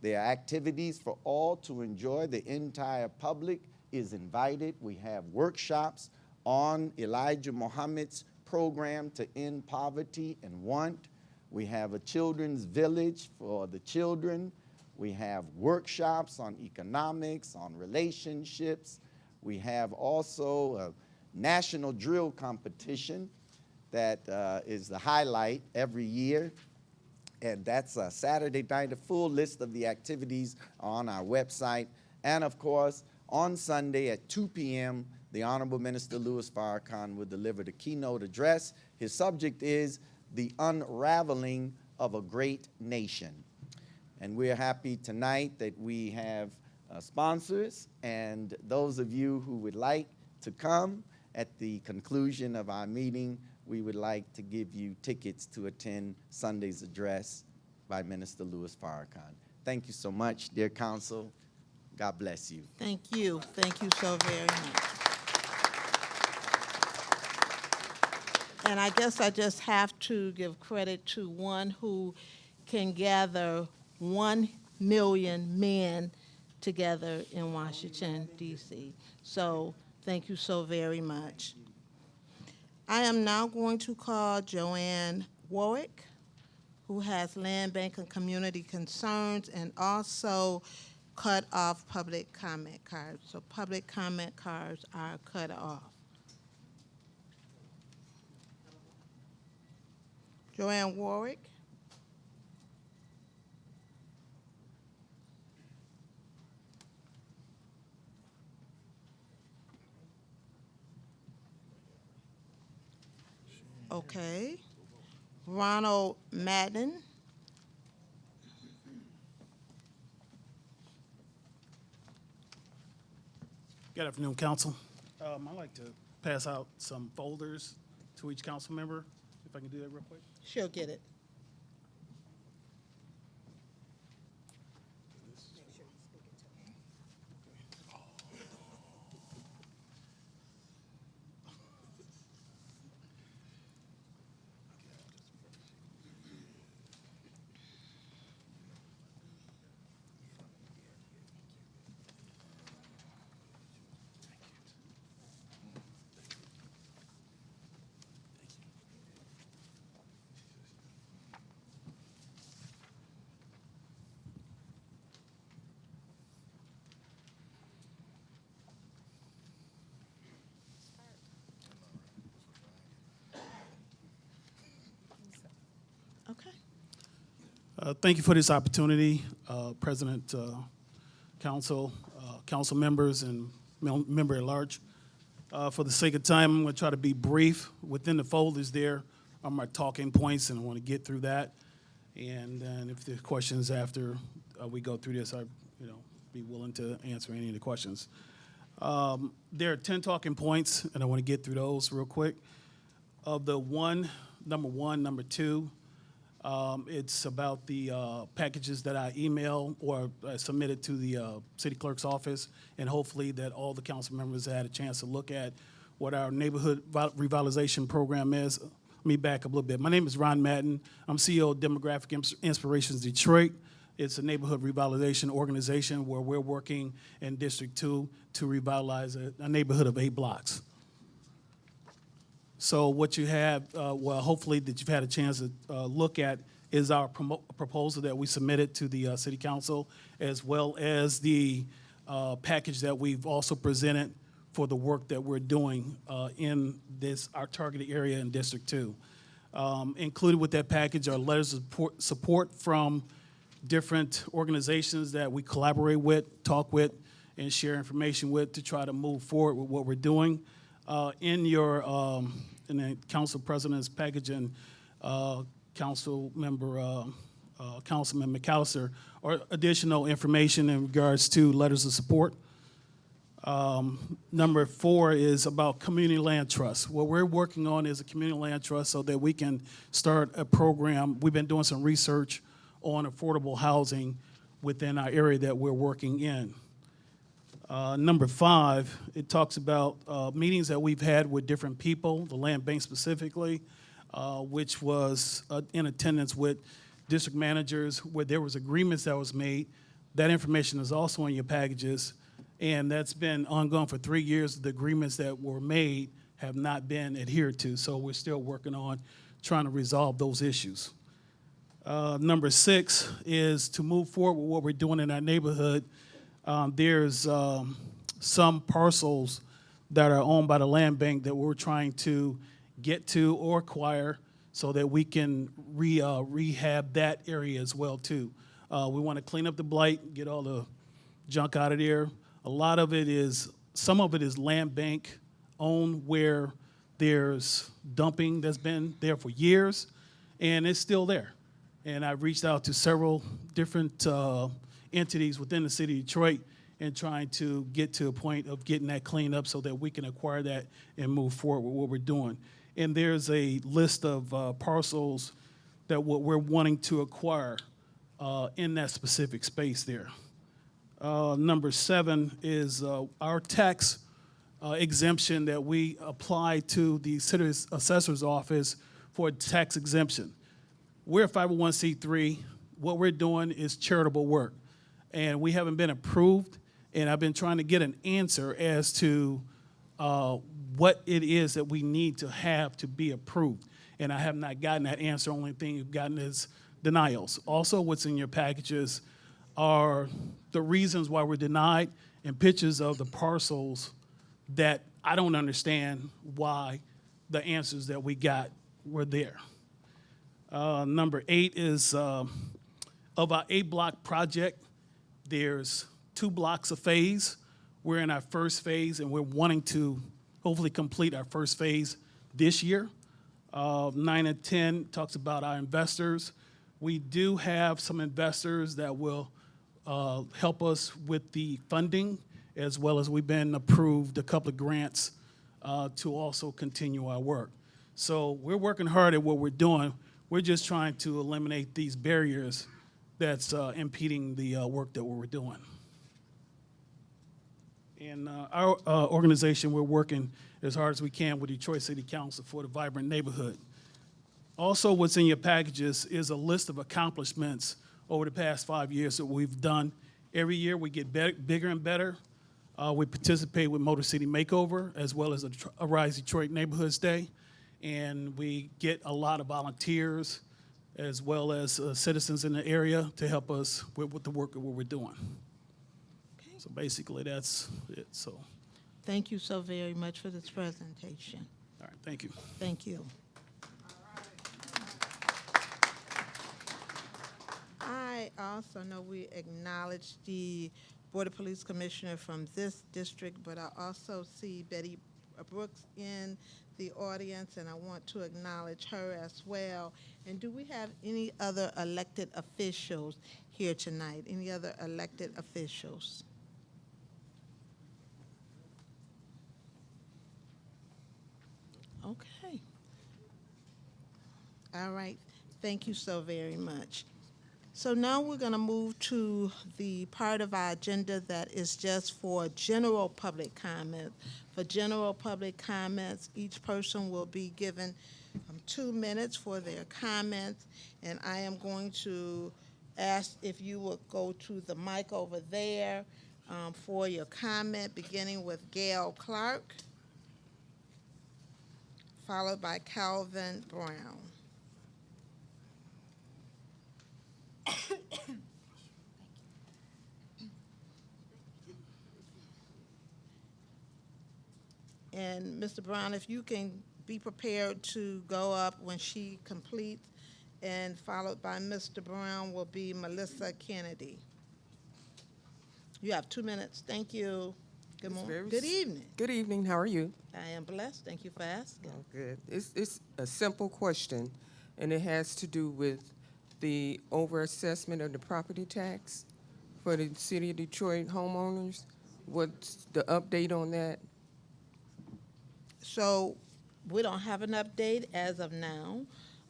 There are activities for all to enjoy. The entire public is invited. We have workshops on Elijah Muhammad's program to end poverty and want. We have a children's village for the children. We have workshops on economics, on relationships. We have also a national drill competition that is the highlight every year. And that's a Saturday night. A full list of the activities are on our website. And of course, on Sunday at 2 p.m., the Honorable Minister Louis Farrakhan will deliver the keynote address. His subject is the unraveling of a great nation. And we're happy tonight that we have sponsors, and those of you who would like to come at the conclusion of our meeting, we would like to give you tickets to attend Sunday's address by Minister Louis Farrakhan. Thank you so much, dear council. God bless you. Thank you. Thank you so very much. And I guess I just have to give credit to one who can gather 1 million men together in Washington, D.C. So thank you so very much. I am now going to call Joanne Warwick, who has land bank and community concerns and also cut off public comment cards. So public comment cards are cut off. Joanne Warwick. Okay. Ronald Madden. Good afternoon, council. I'd like to pass out some folders to each council member, if I can do that real quick. She'll get it. Okay. Thank you for this opportunity, President, Council, Council members, and member at large. For the sake of time, I'm going to try to be brief. Within the folders there are my talking points, and I want to get through that. And then if there's questions after we go through this, I'd be willing to answer any of the questions. There are 10 talking points, and I want to get through those real quick. Of the number one, number two, it's about the packages that I email or submitted to the city clerk's office, and hopefully that all the council members had a chance to look at what our neighborhood revitalization program is. Let me back up a little bit. My name is Ron Madden. I'm CEO of Demographic Inspirations Detroit. It's a neighborhood revitalization organization where we're working in District 2 to revitalize a neighborhood of 8 blocks. So what you have, well, hopefully that you've had a chance to look at is our proposal that we submitted to the City Council, as well as the package that we've also presented for the work that we're doing in our targeted area in District 2. Included with that package are letters of support from different organizations that we collaborate with, talk with, and share information with to try to move forward with what we're doing. In the council president's package and Councilman McAllister, or additional information in regards to letters of support. Number 4 is about community land trust. What we're working on is a community land trust so that we can start a program. We've been doing some research on affordable housing within our area that we're working in. Number 5, it talks about meetings that we've had with different people, the land bank specifically, which was in attendance with district managers where there was agreements that was made. That information is also in your packages, and that's been ongoing for 3 years. The agreements that were made have not been adhered to, so we're still working on trying to resolve those issues. Number 6 is to move forward with what we're doing in our neighborhood. There's some parcels that are owned by the land bank that we're trying to get to or acquire so that we can rehab that area as well too. We want to clean up the blight, get all the junk out of there. Some of it is land bank owned where there's dumping that's been there for years and it's still there. And I've reached out to several different entities within the city of Detroit and trying to get to a point of getting that cleaned up so that we can acquire that and move forward with what we're doing. And there's a list of parcels that what we're wanting to acquire in that specific space there. Number 7 is our tax exemption that we apply to the city assessor's office for tax exemption. We're a 501c3. What we're doing is charitable work, and we haven't been approved, and I've been trying to get an answer as to what it is that we need to have to be approved, and I have not gotten that answer. Only thing you've gotten is denials. Also, what's in your packages are the reasons why we're denied and pictures of the parcels that I don't understand why the answers that we got were there. Number 8 is of our 8-block project, there's 2 blocks a phase. We're in our first phase, and we're wanting to hopefully complete our first phase this year. 9 and 10 talks about our investors. We do have some investors that will help us with the funding, as well as we've been approved a couple of grants to also continue our work. So we're working hard at what we're doing. We're just trying to eliminate these barriers that's impeding the work that we're doing. And our organization, we're working as hard as we can with Detroit City Council for the vibrant neighborhood. Also, what's in your packages is a list of accomplishments over the past 5 years that we've done. Every year we get bigger and better. We participate with Motor City Makeover as well as a Rise Detroit Neighborhoods Day. And we get a lot of volunteers as well as citizens in the area to help us with the work of what we're doing. Okay. So basically that's it. So, Thank you so very much for this presentation. all right, thank you. Thank you. I also know we acknowledge the Board of Police Commissioner from this district, but I also see Betty Brooks in the audience, and I want to acknowledge her as well. And do we have any other elected officials here tonight? Any other elected officials? Okay. All right. Thank you so very much. So now we're going to move to the part of our agenda that is just for general public comment. For general public comments, each person will be given 2 minutes for their comments, and I am going to ask if you would go to the mic over there for your comment, beginning with Gail Clark, followed by Calvin Brown. And Mr. Brown, if you can be prepared to go up when she completes, and followed by Mr. Brown will be Melissa Kennedy. You have 2 minutes. Thank you. Good morning. Good evening. Good evening. How are you? I am blessed. Thank you for asking. Oh, good. It's a simple question, and it has to do with the overassessment of the property tax for the city of Detroit homeowners. What's the update on that? So we don't have an update as of now.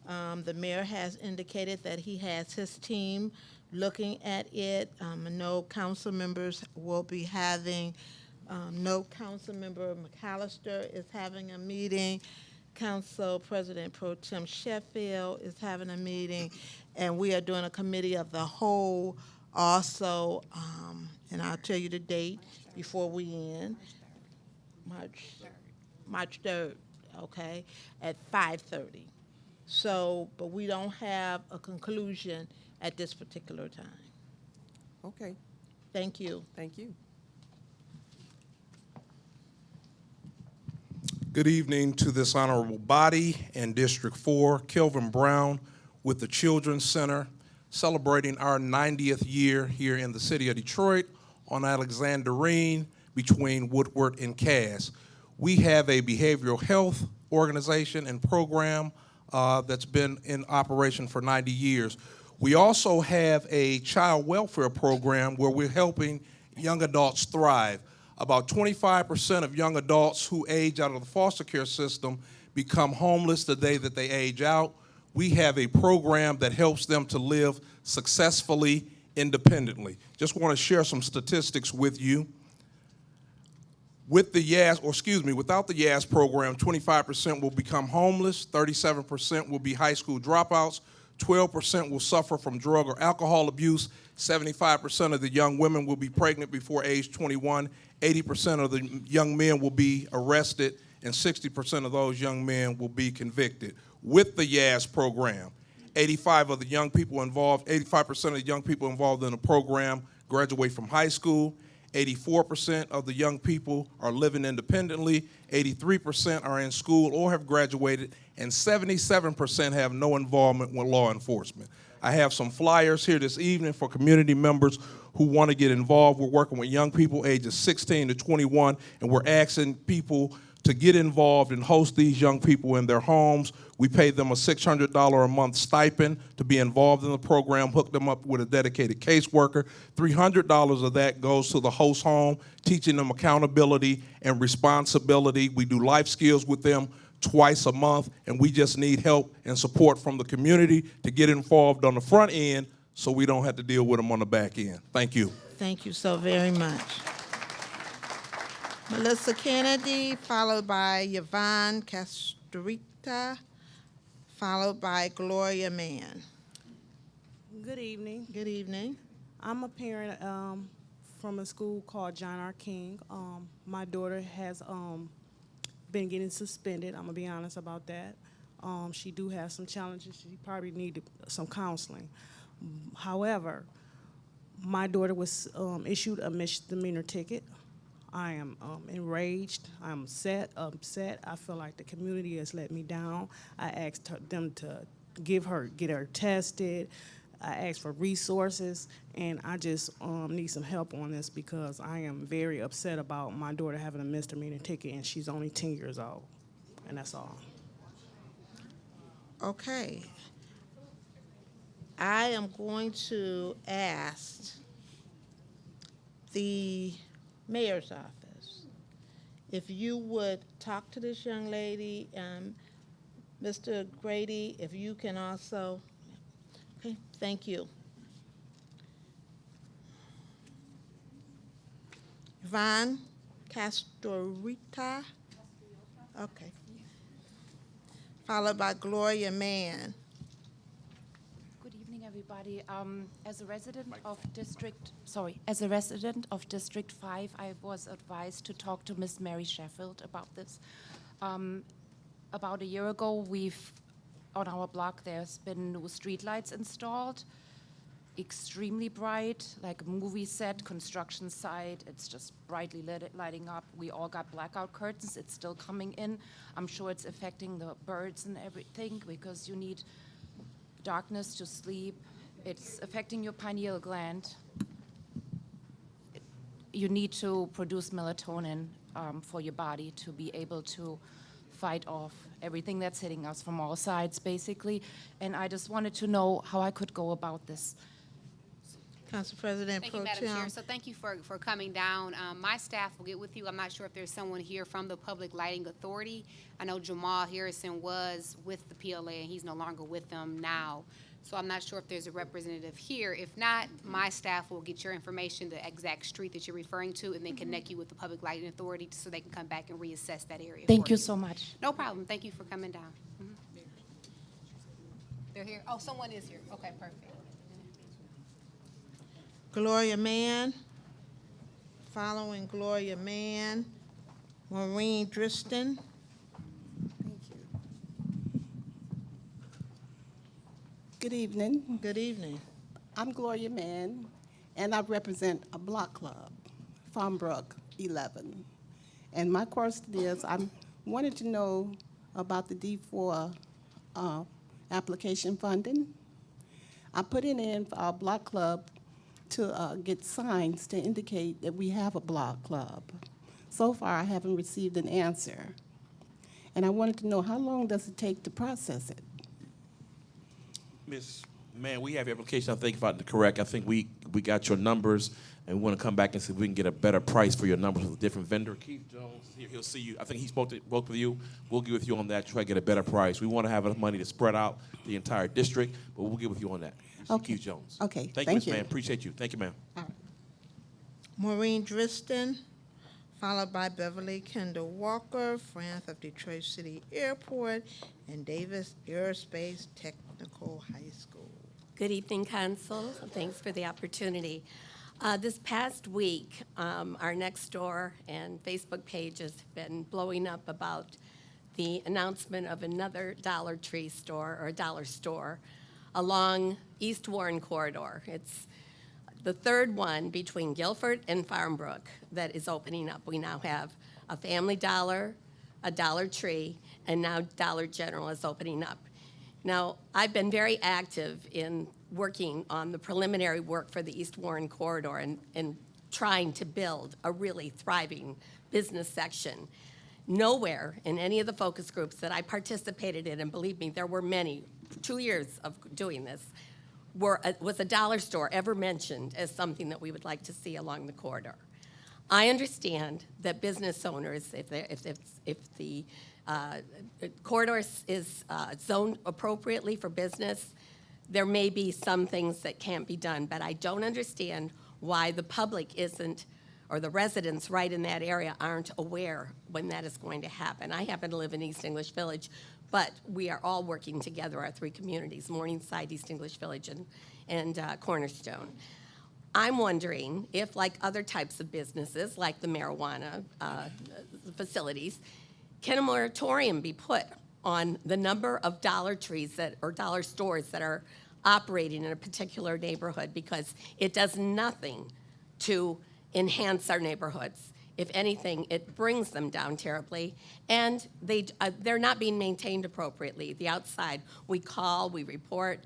The mayor has indicated that he has his team looking at it. No council members will be having, no council member McAllister is having a meeting. Council President Pro Tem Sheffield is having a meeting, and we are doing a committee of the whole also, and I'll tell you the date before we end. March 3rd, okay, at 5:30. So, but we don't have a conclusion at this particular time. Okay. Thank you. Thank you. Good evening to this honorable body and District 4, Kelvin Brown with the Children's Center, celebrating our 90th year here in the city of Detroit on Alexandrine between Woodward and Cass. We have a behavioral health organization and program that's been in operation for 90 years. We also have a child welfare program where we're helping young adults thrive. About 25% of young adults who age out of the foster care system become homeless the day that they age out. We have a program that helps them to live successfully, independently. Just want to share some statistics with you. With the without the YAS program, 25% will become homeless, 37% will be high school dropouts, 12% will suffer from drug or alcohol abuse, 75% of the young women will be pregnant before age 21, 80% of the young men will be arrested, and 60% of those young men will be convicted. With the YAS program, 85% of the young people involved in the program graduate from high school, 84% of the young people are living independently, 83% are in school or have graduated, and 77% have no involvement with law enforcement. I have some flyers here this evening for community members who want to get involved. We're working with young people ages 16 to 21, and we're asking people to get involved and host these young people in their homes. We pay them a $600 a month stipend to be involved in the program, hook them up with a dedicated caseworker. $300 of that goes to the host home, teaching them accountability and responsibility. We do life skills with them twice a month, and we just need help and support from the community to get involved on the front end so we don't have to deal with them on the back end. Thank you. Thank you so very much. Melissa Kennedy, followed by Yvonne Castrita, followed by Gloria Mann. Good evening. Good evening. I'm a parent from a school called John R. King. My daughter has been getting suspended. I'm gonna be honest about that. She do have some challenges. She probably needed some counseling. However, my daughter was issued a misdemeanor ticket. I am enraged. I'm upset. I feel like the community has let me down. I asked them to get her tested. I asked for resources, and I just need some help on this because I am very upset about my daughter having a misdemeanor ticket, and she's only 10 years old, and that's all. Okay. I am going to ask the mayor's office if you would talk to this young lady, Mr. Grady, if you can also. Okay, thank you. Yvonne Castorita. Okay. Followed by Gloria Mann. Good evening, everybody. As a resident of District 5, I was advised to talk to Miss Mary Sheffield about this. About a year ago, on our block, there's been new streetlights installed, extremely bright, like a movie set, construction site. It's just brightly lighting up. We all got blackout curtains. It's still coming in. I'm sure it's affecting the birds and everything because you need darkness to sleep. It's affecting your pineal gland. You need to produce melatonin for your body to be able to fight off everything that's hitting us from all sides, basically. And I just wanted to know how I could go about this. Council President Thank Pro you, Madam Tem. Chair. So thank you for coming down. My staff will get with you. I'm not sure if there's someone here from the Public Lighting Authority. I know Jamal Harrison was with the PLA, and he's no longer with them now. So I'm not sure if there's a representative here. If not, my staff will get your information, the exact street that you're referring to, and then connect you with the Public Lighting Authority so they can come back and reassess that area. Thank for you so much. No problem. Thank you for coming down. They're here? Oh, someone is here. Okay, perfect. Gloria Mann. Following Gloria Mann, Maureen Driston. Good evening. Good evening. I'm Gloria Mann, and I represent a block club, Farmbrook 11. And my question is, I wanted to know about the D4 application funding. I put it in for our block club to get signs to indicate that we have a block club. So far, I haven't received an answer. And I wanted to know how long does it take to process it? Ms. Man, we have your application, I think, if I'm correct. I think we got your numbers, and we want to come back and see if we can get a better price for your numbers with a different vendor. Keith Jones, he'll see you. I think he spoke with you. We'll get with you on that, try to get a better price. We want to have enough money to spread out the entire district, but we'll get with you on that. Okay. Keith Jones. Okay, Thank you, thank Ms. you. Mann. Appreciate you. Thank you, ma'am. Maureen Driston, followed by Beverly Kendall Walker, Franz of Detroit City Airport, and Davis Aerospace Technical High School. Good evening, Council. Thanks for the opportunity. This past week, our Nextdoor and Facebook pages have been blowing up about the announcement of another Dollar Tree store or dollar store along East Warren Corridor. It's the third one between Guilford and Farmbrook that is opening up. We now have a Family Dollar, a Dollar Tree, and now Dollar General is opening up. Now, I've been very active in working on the preliminary work for the East Warren Corridor and trying to build a really thriving business section. Nowhere in any of the focus groups that I participated in, and believe me, there were many, 2 years of doing this, was a dollar store ever mentioned as something that we would like to see along the corridor. I understand that business owners, if the corridor is zoned appropriately for business, there may be some things that can't be done, but I don't understand why the public isn't, or the residents right in that area aren't aware when that is going to happen. I happen to live in East English Village, but we are all working together, our three communities, Morningside, East English Village, and Cornerstone. I'm wondering if, like other types of businesses, like the marijuana facilities, can a moratorium be put on the number of Dollar Trees or dollar stores that are operating in a particular neighborhood, because it does nothing to enhance our neighborhoods. If anything, it brings them down terribly, and they're not being maintained appropriately. The outside, we call, we report,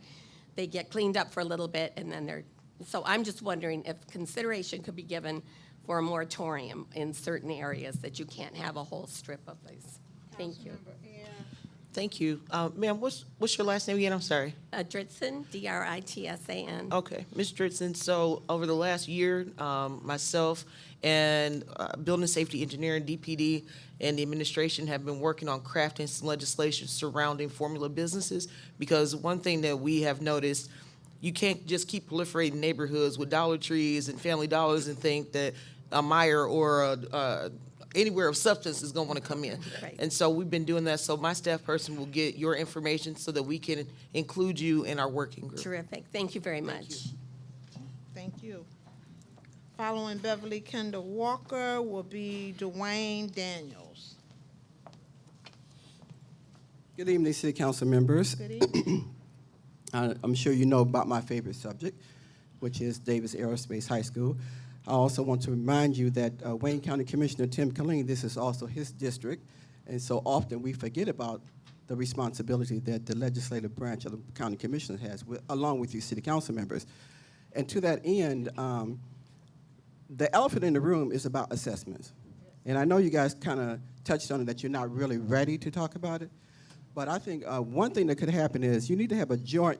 they get cleaned up for a little bit, and then so I'm just wondering if consideration could be given for a moratorium in certain areas that you can't have a whole strip of these. Thank you. Thank you. Ma'am, what's your last name again? I'm sorry. Dritson, D-R-I-T-S-A-N. Okay, Ms. Dritson, so over the last year, myself and Building Safety Engineering, DPD, and the administration have been working on crafting some legislation surrounding formula businesses, because one thing that we have noticed, you can't just keep proliferating neighborhoods with Dollar Trees and Family Dollars and think that a Meijer or anywhere of substance is going to want to come in. Right. And so we've been doing that. So my staff person will get your information so that we can include you in our working group. Terrific. Thank you very much. Thank you. Following Beverly Kendall Walker will be Dwayne Daniels. Good evening, City Council members. Good evening. I'm sure you know about my favorite subject, which is Davis Aerospace High School. I also want to remind you that Wayne County Commissioner Tim Killeen, this is also his district, and so often we forget about the responsibility that the legislative branch of the county commissioner has, along with you city council members. And to that end, the elephant in the room is about assessments. And I know you guys kind of touched on it, that you're not really ready to talk about it, but I think one thing that could happen is you need to have a joint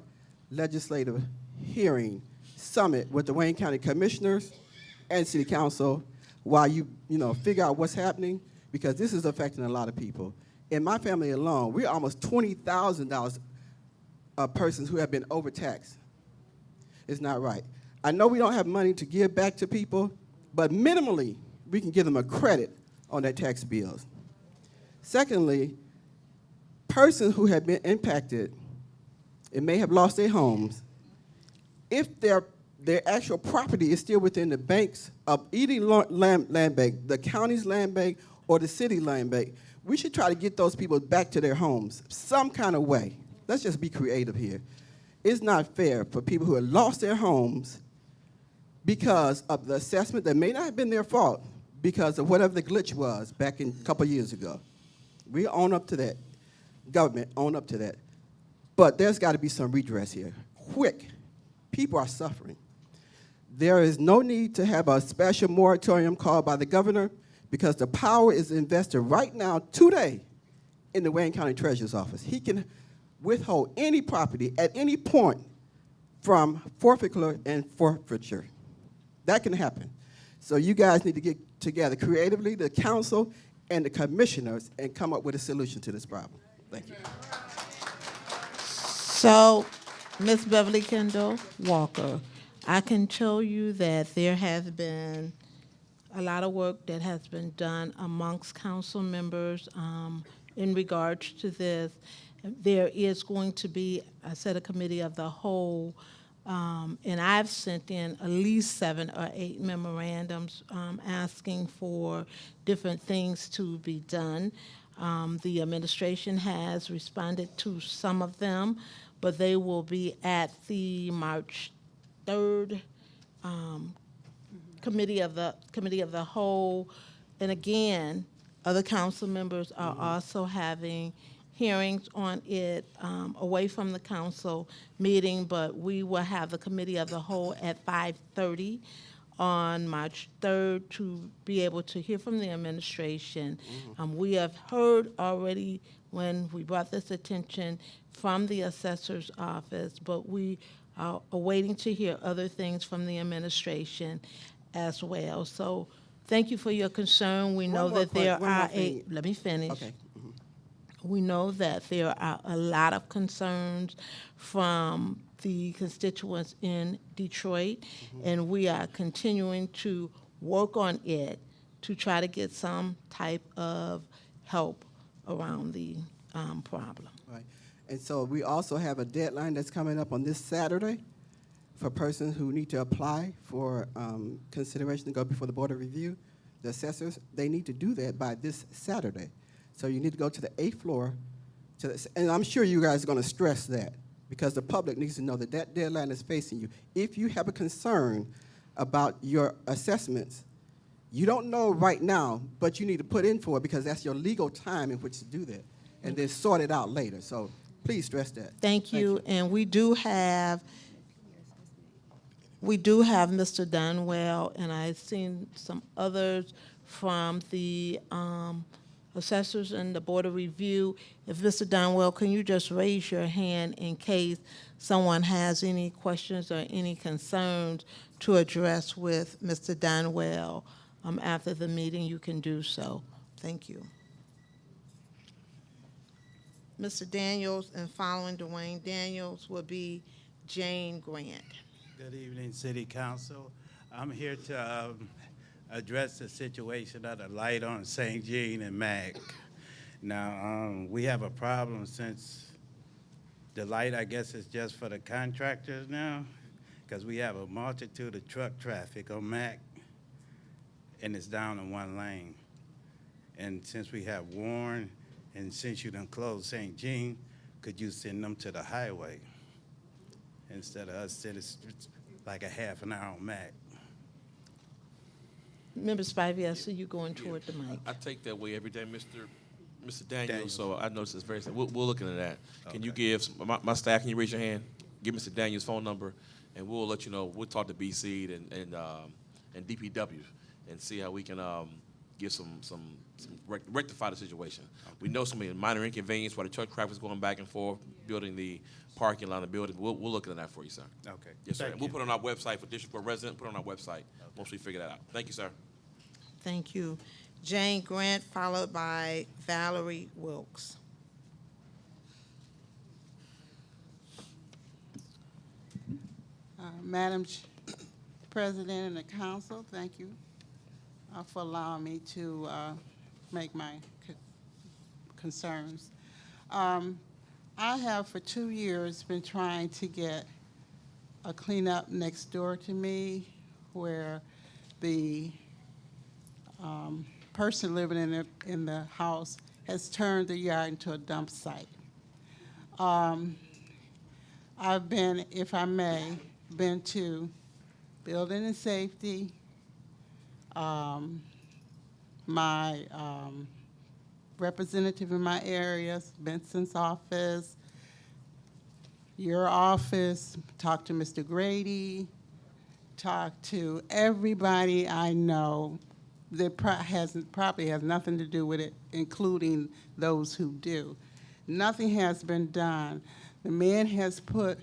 legislative hearing summit with the Wayne County commissioners and city council while you figure out what's happening, because this is affecting a lot of people. In my family alone, we're almost $20,000 of persons who have been overtaxed. It's not right. I know we don't have money to give back to people, but minimally, we can give them a credit on their tax bills. Secondly, persons who have been impacted and may have lost their homes, if their actual property is still within the banks of either land bank, the county's land bank or the city land bank, we should try to get those people back to their homes some kind of way. Let's just be creative here. It's not fair for people who have lost their homes because of the assessment that may not have been their fault, because of whatever the glitch was back a couple years ago. We own up to that. Government own up to that. But there's got to be some redress here. Quick. People are suffering. There is no need to have a special moratorium called by the governor, because the power is invested right now, today, in the Wayne County Treasurer's Office. He can withhold any property at any point from forfeiture and forfeiture. That can happen. So you guys need to get together creatively, the council and the commissioners, and come up with a solution to this problem. Thank you. So, Ms. Beverly Kendall Walker, I can tell you that there has been a lot of work that has been done amongst council members in regards to this. There is going to be, I said, a committee of the whole, and I've sent in at least 7 or 8 memorandums asking for different things to be done. The administration has responded to some of them, but they will be at the March 3rd committee of the whole. And again, other council members are also having hearings on it away from the council meeting, but we will have the committee of the whole at 5:30 on March 3rd to be able to hear from the administration. We have heard already when we brought this attention from the assessor's office, but we are waiting to hear other things from the administration as well. So thank you for your concern. We know that there are let me finish. Okay. We know that there are a lot of concerns from the constituents in Detroit, and we are continuing to work on it to try to get some type of help around the problem. Right. And so we also have a deadline that's coming up on this Saturday for persons who need to apply for consideration to go before the Board of Review. The assessors, they need to do that by this Saturday. So you need to go to the 8th floor, and I'm sure you guys are going to stress that because the public needs to know that that deadline is facing you. If you have a concern about your assessments, you don't know right now, but you need to put in for it because that's your legal time in which to do that, and then sort it out later. So please stress that. Thank you. And we do have Mr. Dunwell, and I've seen some others from the assessors and the Board of Review. If Mr. Dunwell, can you just raise your hand in case someone has any questions or any concerns to address with Mr. Dunwell after the meeting? You can do so. Thank you. Mr. Daniels, and following Dwayne Daniels will be Jane Grant. Good evening, City Council. I'm here to address the situation of the light on St. Jean and Mac. Now, we have a problem since the light, I guess, is just for the contractors now, because we have a multitude of truck traffic on Mac, and it's down in one lane. And since we have Warren, and since you done closed St. Jean, could you send them to the highway instead of us sitting like a half an hour on Mac? Member Spivey, I see you going toward the mic. I take that way every day, Mr. Daniels, so I notice it's very simple. We're looking at that. Can you give, my staff, can you raise your hand? Give Mr. Daniels' phone number, and we'll let you know. We'll talk to BC and DPW and see how we can give rectify the situation. Okay. We know some minor inconvenience while the truck traffic is going back and forth, building the parking lot of the building. We'll look at that for you, sir. Okay. Yes, sir. Thank And we'll you. put it on our website for District 4 resident, put it on our website once we figure that out. Thank you, sir. Thank you. Jane Grant, followed by Valerie Wilkes. Madam President and the Council, thank you for allowing me to make my concerns. I have for 2 years been trying to get a cleanup next door to me where the person living in the house has turned the yard into a dump site. I've been, if I may, been to Building and Safety, my representative in my area, Benson's office, your office, talked to Mr. Grady, talked to everybody I know that probably has nothing to do with it, including those who do. Nothing has been done. The man has put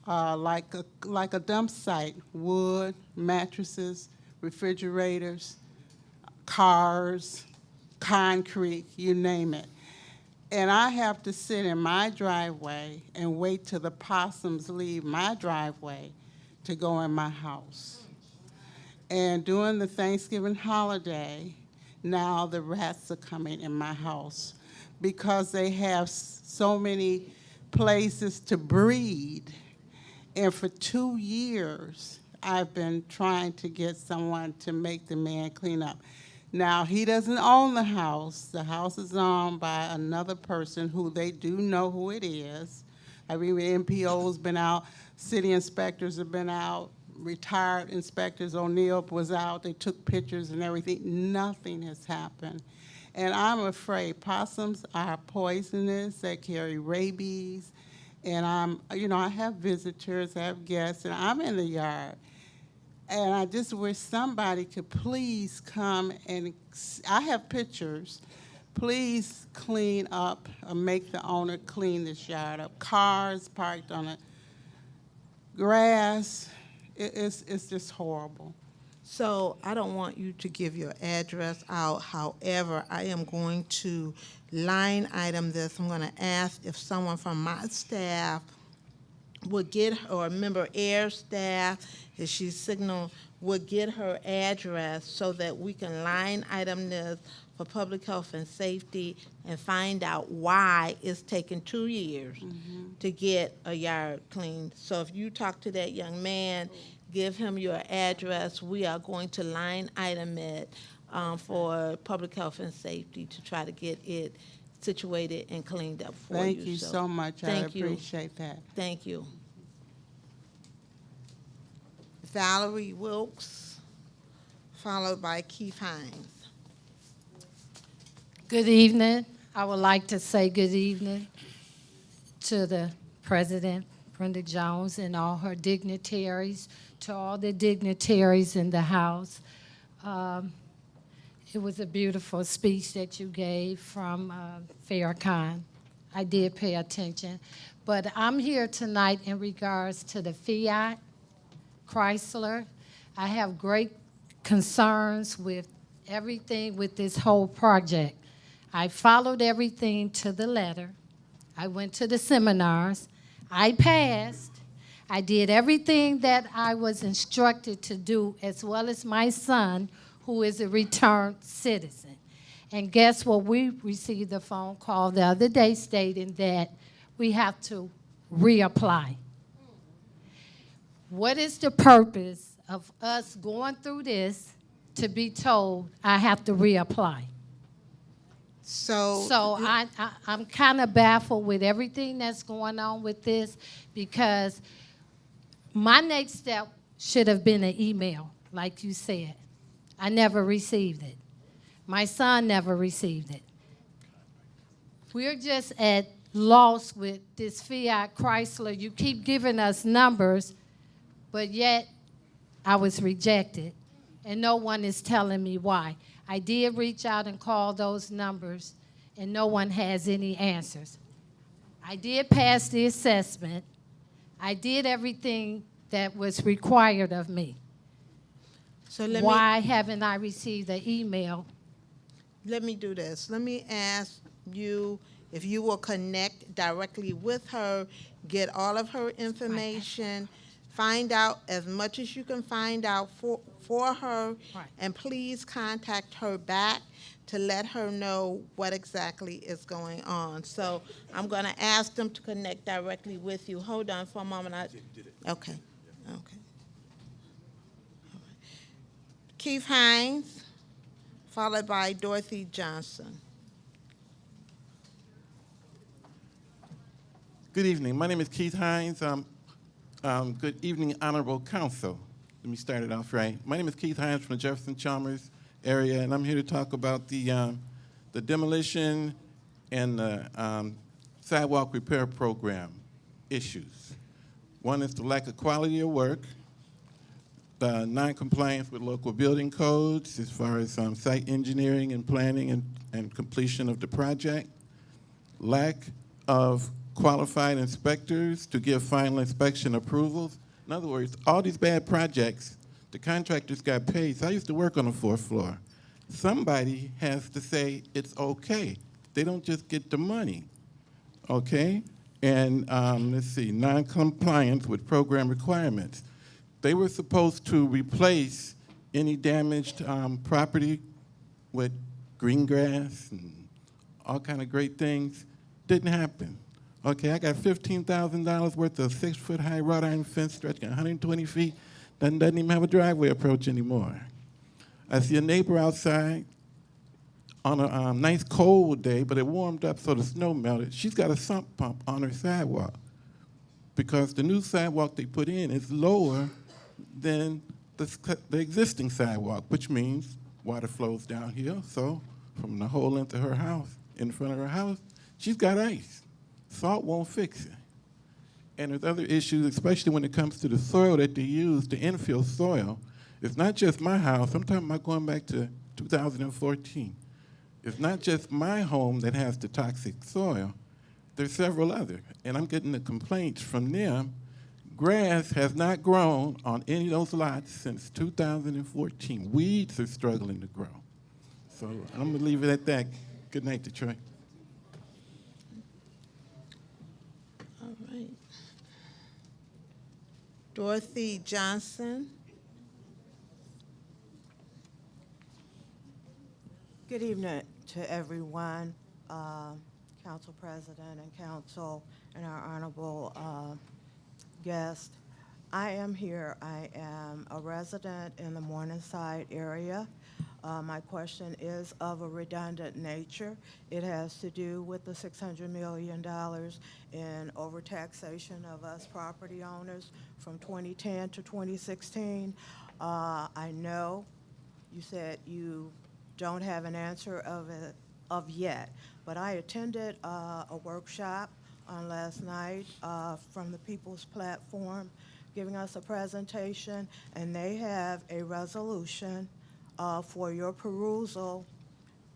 like a dump site, wood, mattresses, refrigerators, cars, concrete, you name it. And I have to sit in my driveway and wait till the possums leave my driveway to go in my house. And during the Thanksgiving holiday, now the rats are coming in my house because they have so many places to breed. And for 2 years, I've been trying to get someone to make the man clean up. Now, he doesn't own the house. The house is owned by another person who they do know who it is. I mean, the MPO's been out, city inspectors have been out, retired inspectors, O'Neill was out, they took pictures and everything. Nothing has happened. And I'm afraid possums are poisonous, they carry rabies, and I have visitors, I have guests, and I'm in the yard. And I just wish somebody could please come and, I have pictures, please clean up or make the owner clean this yard up. Cars parked on the grass, it's just horrible. So I don't want you to give your address out. However, I am going to line item this. I'm going to ask if someone from my staff would get, or a member air staff, if she's signal, would get her address so that we can line item this for public health and safety and find out why it's taken 2 years to get a yard cleaned. So if you talk to that young man, give him your address, we are going to line item it for public health and safety to try to get it situated and cleaned up for you. Thank you so much. I Thank you. appreciate that. Thank you. Valerie Wilkes, followed by Keith Hines. Good evening. I would like to say good evening to the President, Brenda Jones, and all her dignitaries, to all the dignitaries in the House. It was a beautiful speech that you gave from Farrakhan. I did pay attention. But I'm here tonight in regards to the Fiat Chrysler. I have great concerns with everything with this whole project. I followed everything to the letter. I went to the seminars. I passed. I did everything that I was instructed to do, as well as my son, who is a returned citizen. And guess what? We received a phone call the other day stating that we have to reapply. What is the purpose of us going through this to be told I have to reapply? So I'm kind of baffled with everything that's going on with this, because my next step should have been an email, like you said. I never received it. My son never received it. We're just at loss with this Fiat Chrysler. You keep giving us numbers, but yet I was rejected, and no one is telling me why. I did reach out and call those numbers, and no one has any answers. I did pass the assessment. I did everything that was required of me. So why haven't I received the email? Let me do this. Let me ask you if you will connect directly with her, get all of her information, find out as much as you can find out for her, and please contact her back to let her know what exactly is going on. So I'm going to ask them to connect directly with you. Hold on for a moment. Okay. Okay. Keith Hines, followed by Dorothy Johnson. Good evening. My name is Keith Hines. Good evening, Honorable Council. Let me start it off right. My name is Keith Hines from the Jefferson Chalmers area, and I'm here to talk about the demolition and the sidewalk repair program issues. One is the lack of quality of work, the non-compliance with local building codes as far as site engineering and planning and completion of the project, lack of qualified inspectors to give final inspection approvals. In other words, all these bad projects, the contractors got paid. So I used to work on the 4th floor. Somebody has to say it's okay. They don't just get the money, okay? And let's see, non-compliance with program requirements. They were supposed to replace any damaged property with green grass and all kind of great things. Didn't happen. Okay, I got $15,000 worth of 6-foot-high wrought iron fence stretching 120 feet. Doesn't even have a driveway approach anymore. I see a neighbor outside on a nice cold day, but it warmed up so the snow melted. She's got a sump pump on her sidewalk because the new sidewalk they put in is lower than the existing sidewalk, which means water flows downhill. So from the whole length of her house, in front of her house, she's got ice. Salt won't fix it. And there's other issues, especially when it comes to the soil that they use to infill soil. It's not just my house. I'm talking about going back to 2014. It's not just my home that has the toxic soil. There's several others. And I'm getting the complaints from them. Grass has not grown on any of those lots since 2014. Weeds are struggling to grow. So I'm going to leave it at that. Good night, Detroit. All right. Dorothy Johnson. Good evening to everyone, Council President and Council, and our honorable guest. I am here. I am a resident in the Morningside area. My question is of a redundant nature. It has to do with the $600 million in overtaxation of us property owners from 2010 to 2016. I know you said you don't have an answer of yet, but I attended a workshop on last night from the People's Platform giving us a presentation, and they have a resolution for your perusal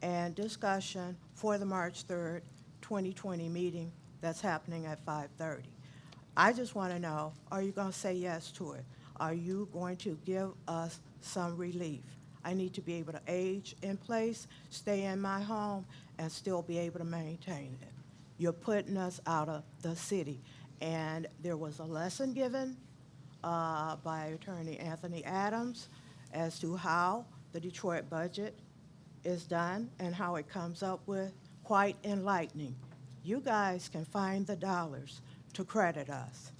and discussion for the March 3rd, 2020 meeting that's happening at 5:30. I just want to know, are you going to say yes to it? Are you going to give us some relief? I need to be able to age in place, stay in my home, and still be able to maintain it. You're putting us out of the city. And there was a lesson given by Attorney Anthony Adams as to how the Detroit budget is done and how it comes up with, quite enlightening. You guys can find the dollars to credit us.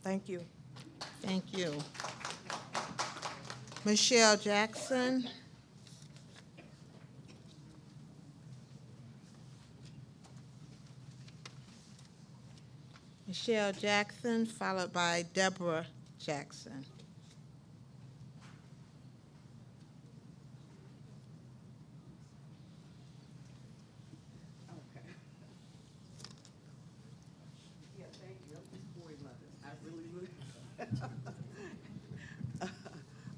Thank you. Thank you. Michelle Jackson. Michelle Jackson, followed by Deborah Jackson.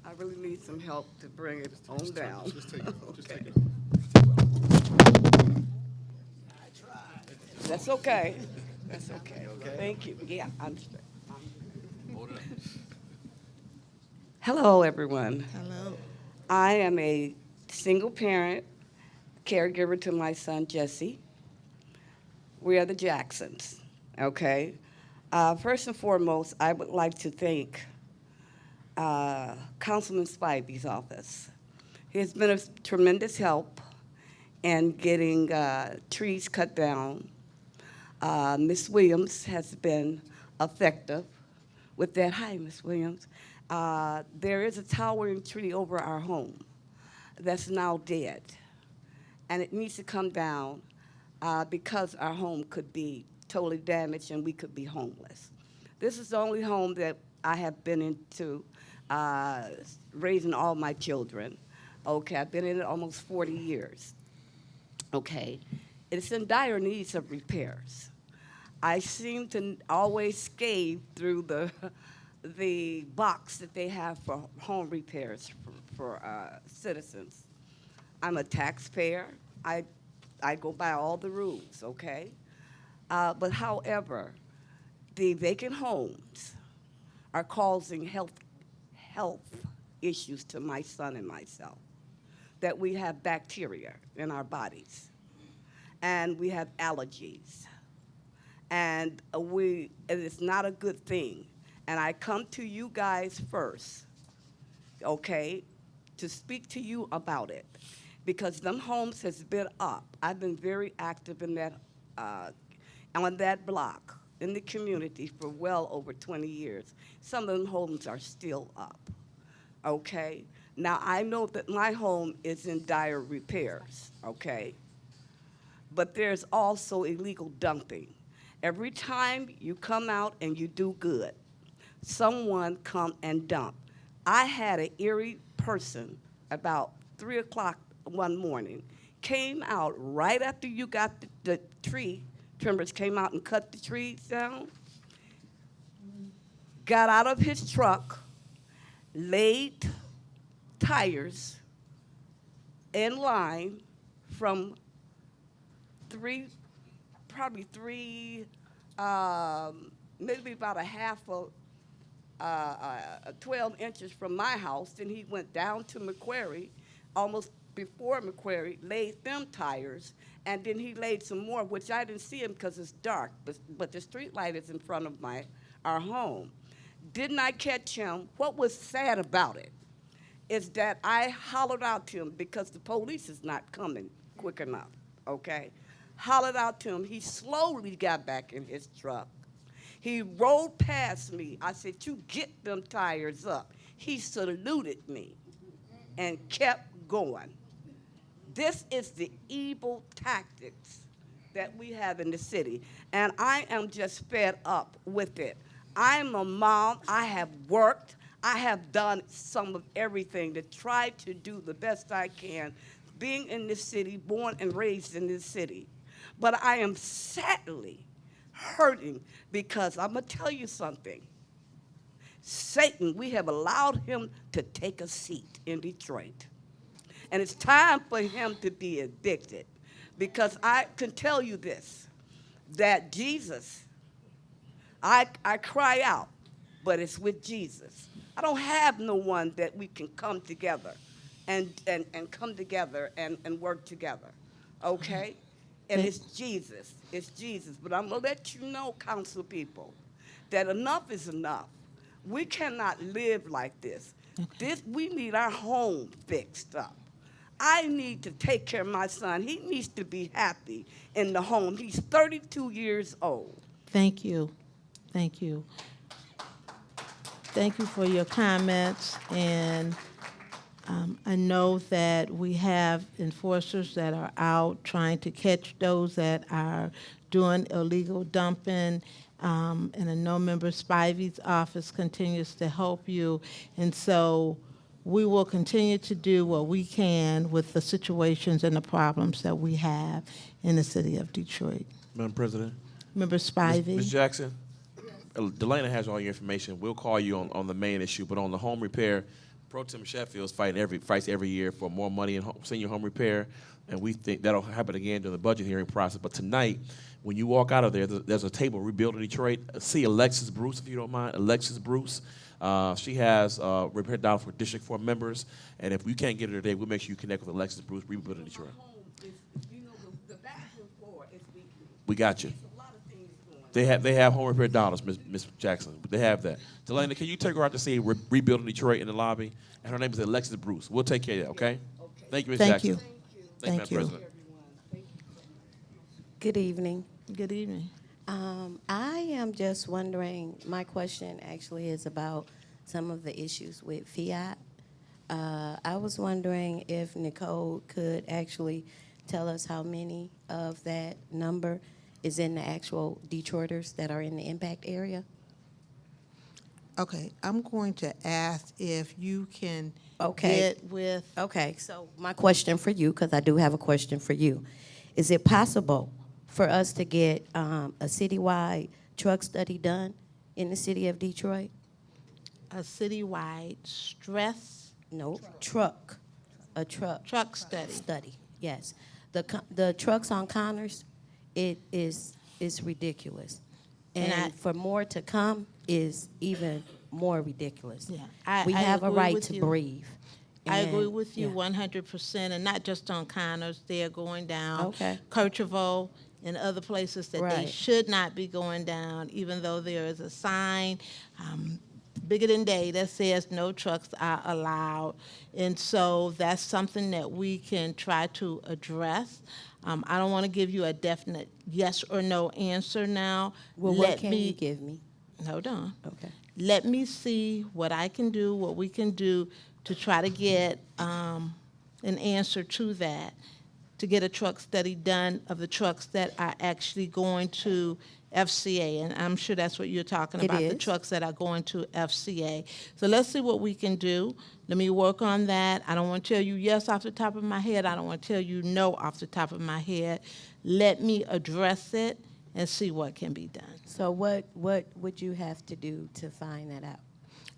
I really need some help to bring it on down. Just take it off. Just take it That's okay. That's okay. Thank you. Yeah, I understand. Hello, everyone. Hello. I am a single parent, caregiver to my son, Jesse. We are the Jacksons, okay? First and foremost, I would like to thank Councilman Spivey's office. He has been a tremendous help in getting trees cut down. Ms. Williams has been effective with that. Hi, Ms. Williams. There is a towering tree over our home that's now dead, and it needs to come down because our home could be totally damaged and we could be homeless. This is the only home that I have been into raising all my children. Okay, I've been in it almost 40 years. Okay, it's in dire needs of repairs. I seem to always scathe through the box that they have for home repairs for citizens. I'm a taxpayer. I go by all the rules, okay? But however, the vacant homes are causing health issues to my son and myself. That we have bacteria in our bodies, and we have allergies, and it's not a good thing. And I come to you guys first, okay, to speak to you about it, because them homes has been up. I've been very active in that, on that block in the community for well over 20 years. Some of them homes are still up, okay? Now, I know that my home is in dire repairs, okay? But there's also illegal dumping. Every time you come out and you do good, someone come and dump. I had an eerie person about 3 o'clock one morning, came out right after you got the tree trimmers, came out and cut the trees down, got out of his truck, laid tires in line from probably three, maybe about a half of 12 inches from my house. Then he went down to Macquarie, almost before Macquarie, laid them tires, and then he laid some more, which I didn't see him because it's dark, but the street light is in front of our home. Didn't I catch him? What was sad about it is that I hollered out to him because the police is not coming quick enough, okay? Hollered out to him. He slowly got back in his truck. He rolled past me. I said, "You get them tires up." He saluted me and kept going. This is the evil tactics that we have in the city, and I am just fed up with it. I'm a mom. I have worked. I have done some of everything to try to do the best I can, being in this city, born and raised in this city. But I am sadly hurting because I'm going to tell you something. Satan, we have allowed him to take a seat in Detroit. And it's time for him to be evicted, because I can tell you this, that Jesus, I cry out, but it's with Jesus. I don't have no one that we can come together and come together and work together, okay? And it's Jesus. It's Jesus. But I'm going to let you know, council people, that enough is enough. We cannot live like this. We need our home fixed up. I need to take care of my son. He needs to be happy in the home. He's 32 years old. Thank you. Thank you. Thank you for your comments, and I know that we have enforcers that are out trying to catch those that are doing illegal dumping, and I know Member Spivey's office continues to help you, and so we will continue to do what we can with the situations and the problems that we have in the city of Detroit. Madam President. Member Spivey. Ms. Jackson, Delana has all your information. We'll call you on the main issue, but on the home repair, Pro Tem Sheffield's fights every year for more money in senior home repair, and we think that'll happen again during the budget hearing process. But tonight, when you walk out of there, there's a table, Rebuilding Detroit. See Alexis Bruce, if you don't mind. Alexis Bruce. She has repair dollars for District 4 members, and if we can't get her today, we'll make sure you connect with Alexis Bruce, Rebuilding Detroit. We got you. They have home repair dollars, Ms. Jackson. They have that. Delana, can you take her out to see Rebuilding Detroit in the lobby? And her name is Alexis Bruce. We'll take care of that, okay? Thank you, Ms. Jackson. Thank you, Madam President. Good evening. Good evening. I am just wondering, my question actually is about some of the issues with Fiat. I was wondering if Nicole could actually tell us how many of that number is in the actual Detroiters that are in the impact area. Okay, I'm going to ask if you can get with... Okay, so my question for you, because I do have a question for you. Is it possible for us to get a citywide truck study done in the city of Detroit? A citywide stress? No, truck. A truck. Truck study. Study, yes. The trucks on Connors, it is is ridiculous. And And for more to come is even more ridiculous. Yeah, We I have a agree right with to you. breathe. I agree And- with you yeah. 100%, and not just on Connors. They're going down. Okay. Kercheval and other places that they Right. should not be going down, even though there is a sign bigger than day that says no trucks are allowed. And so that's something that we can try to address. I don't want to give you a definite yes or no answer now. Well, what can you give me? Hold on. Okay. Let me see what I can do, what we can do to try to get an answer to that, to get a truck study done of the trucks that are actually going to FCA. And I'm sure that's what you're talking It about, the is. trucks that are going to FCA. So let's see what we can do. Let me work on that. I don't want to tell you yes off the top of my head. I don't want to tell you no off the top of my head. Let me address it and see what can be done. So what would you have to do to find that out?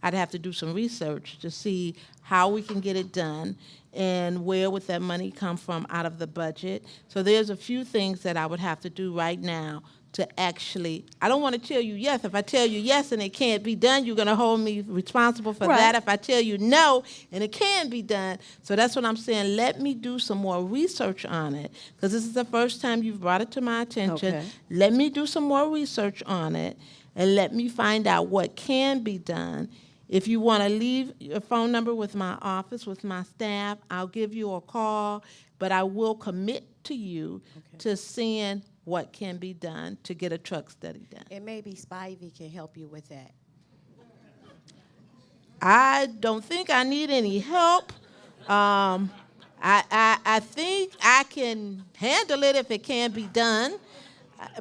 I'd have to do some research to see how we can get it done and where would that money come from out of the budget. So there's a few things that I would have to do right now to actually, I don't want to tell you yes. If I tell you yes and it can't be done, you're going to hold me responsible for Right. that. If I tell you no and it can be done, so that's what I'm saying. Let me do some more research on it, because this is the first time you've brought it to my attention. Okay. Let me do some more research on it, and let me find out what can be done. If you want to leave your phone number with my office, with my staff, I'll give you a call, but I will commit to you to seeing what can be done to get a truck study done. And maybe Spivey can help you with that. I don't think I need any help. I think I can handle it if it can be done,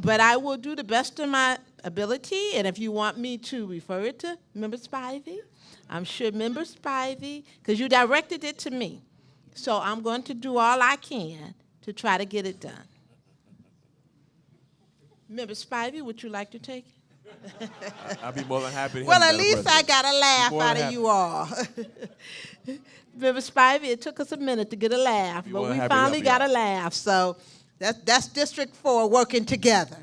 but I will do the best of my ability. And if you want me to refer it to Member Spivey, I'm sure Member Spivey, because you directed it to me. So I'm going to do all I can to try to get it done. Member Spivey, would you like to take it? I'll be more than happy to Well, help at you, least Madam I got a laugh More than out of happy. you all. Member Spivey, it took us a minute to get a laugh, Be but more than we happy to help finally you got out. a laugh. So that's District 4 working together.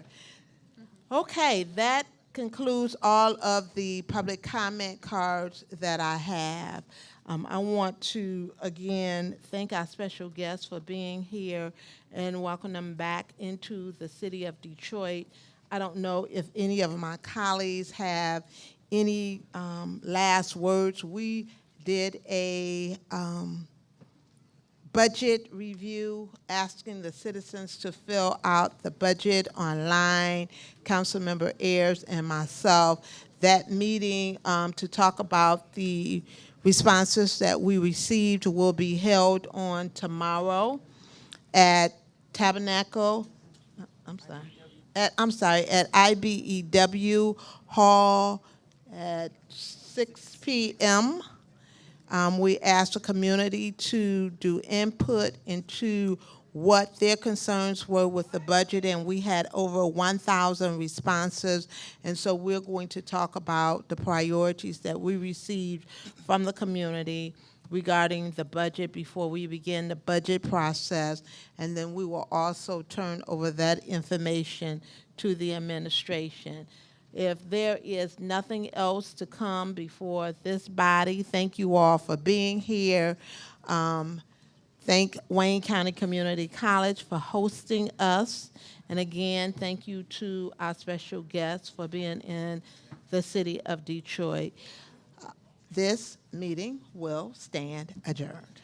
Okay, that concludes all of the public comment cards that I have. I want to, again, thank our special guests for being here and welcome them back into the city of Detroit. I don't know if any of my colleagues have any last words. We did a budget review, asking the citizens to fill out the budget online, Councilmember Ayers and myself. That meeting to talk about the responses that we received will be held on tomorrow at Tabernacle, at IBEW Hall at 6 p.m. We asked the community to do input into what their concerns were with the budget, and we had over 1,000 responses. And so we're going to talk about the priorities that we received from the community regarding the budget before we begin the budget process. And then we will also turn over that information to the administration. If there is nothing else to come before this body, thank you all for being here. Thank Wayne County Community College for hosting us. And again, thank you to our special guests for being in the city of Detroit. This meeting will stand adjourned.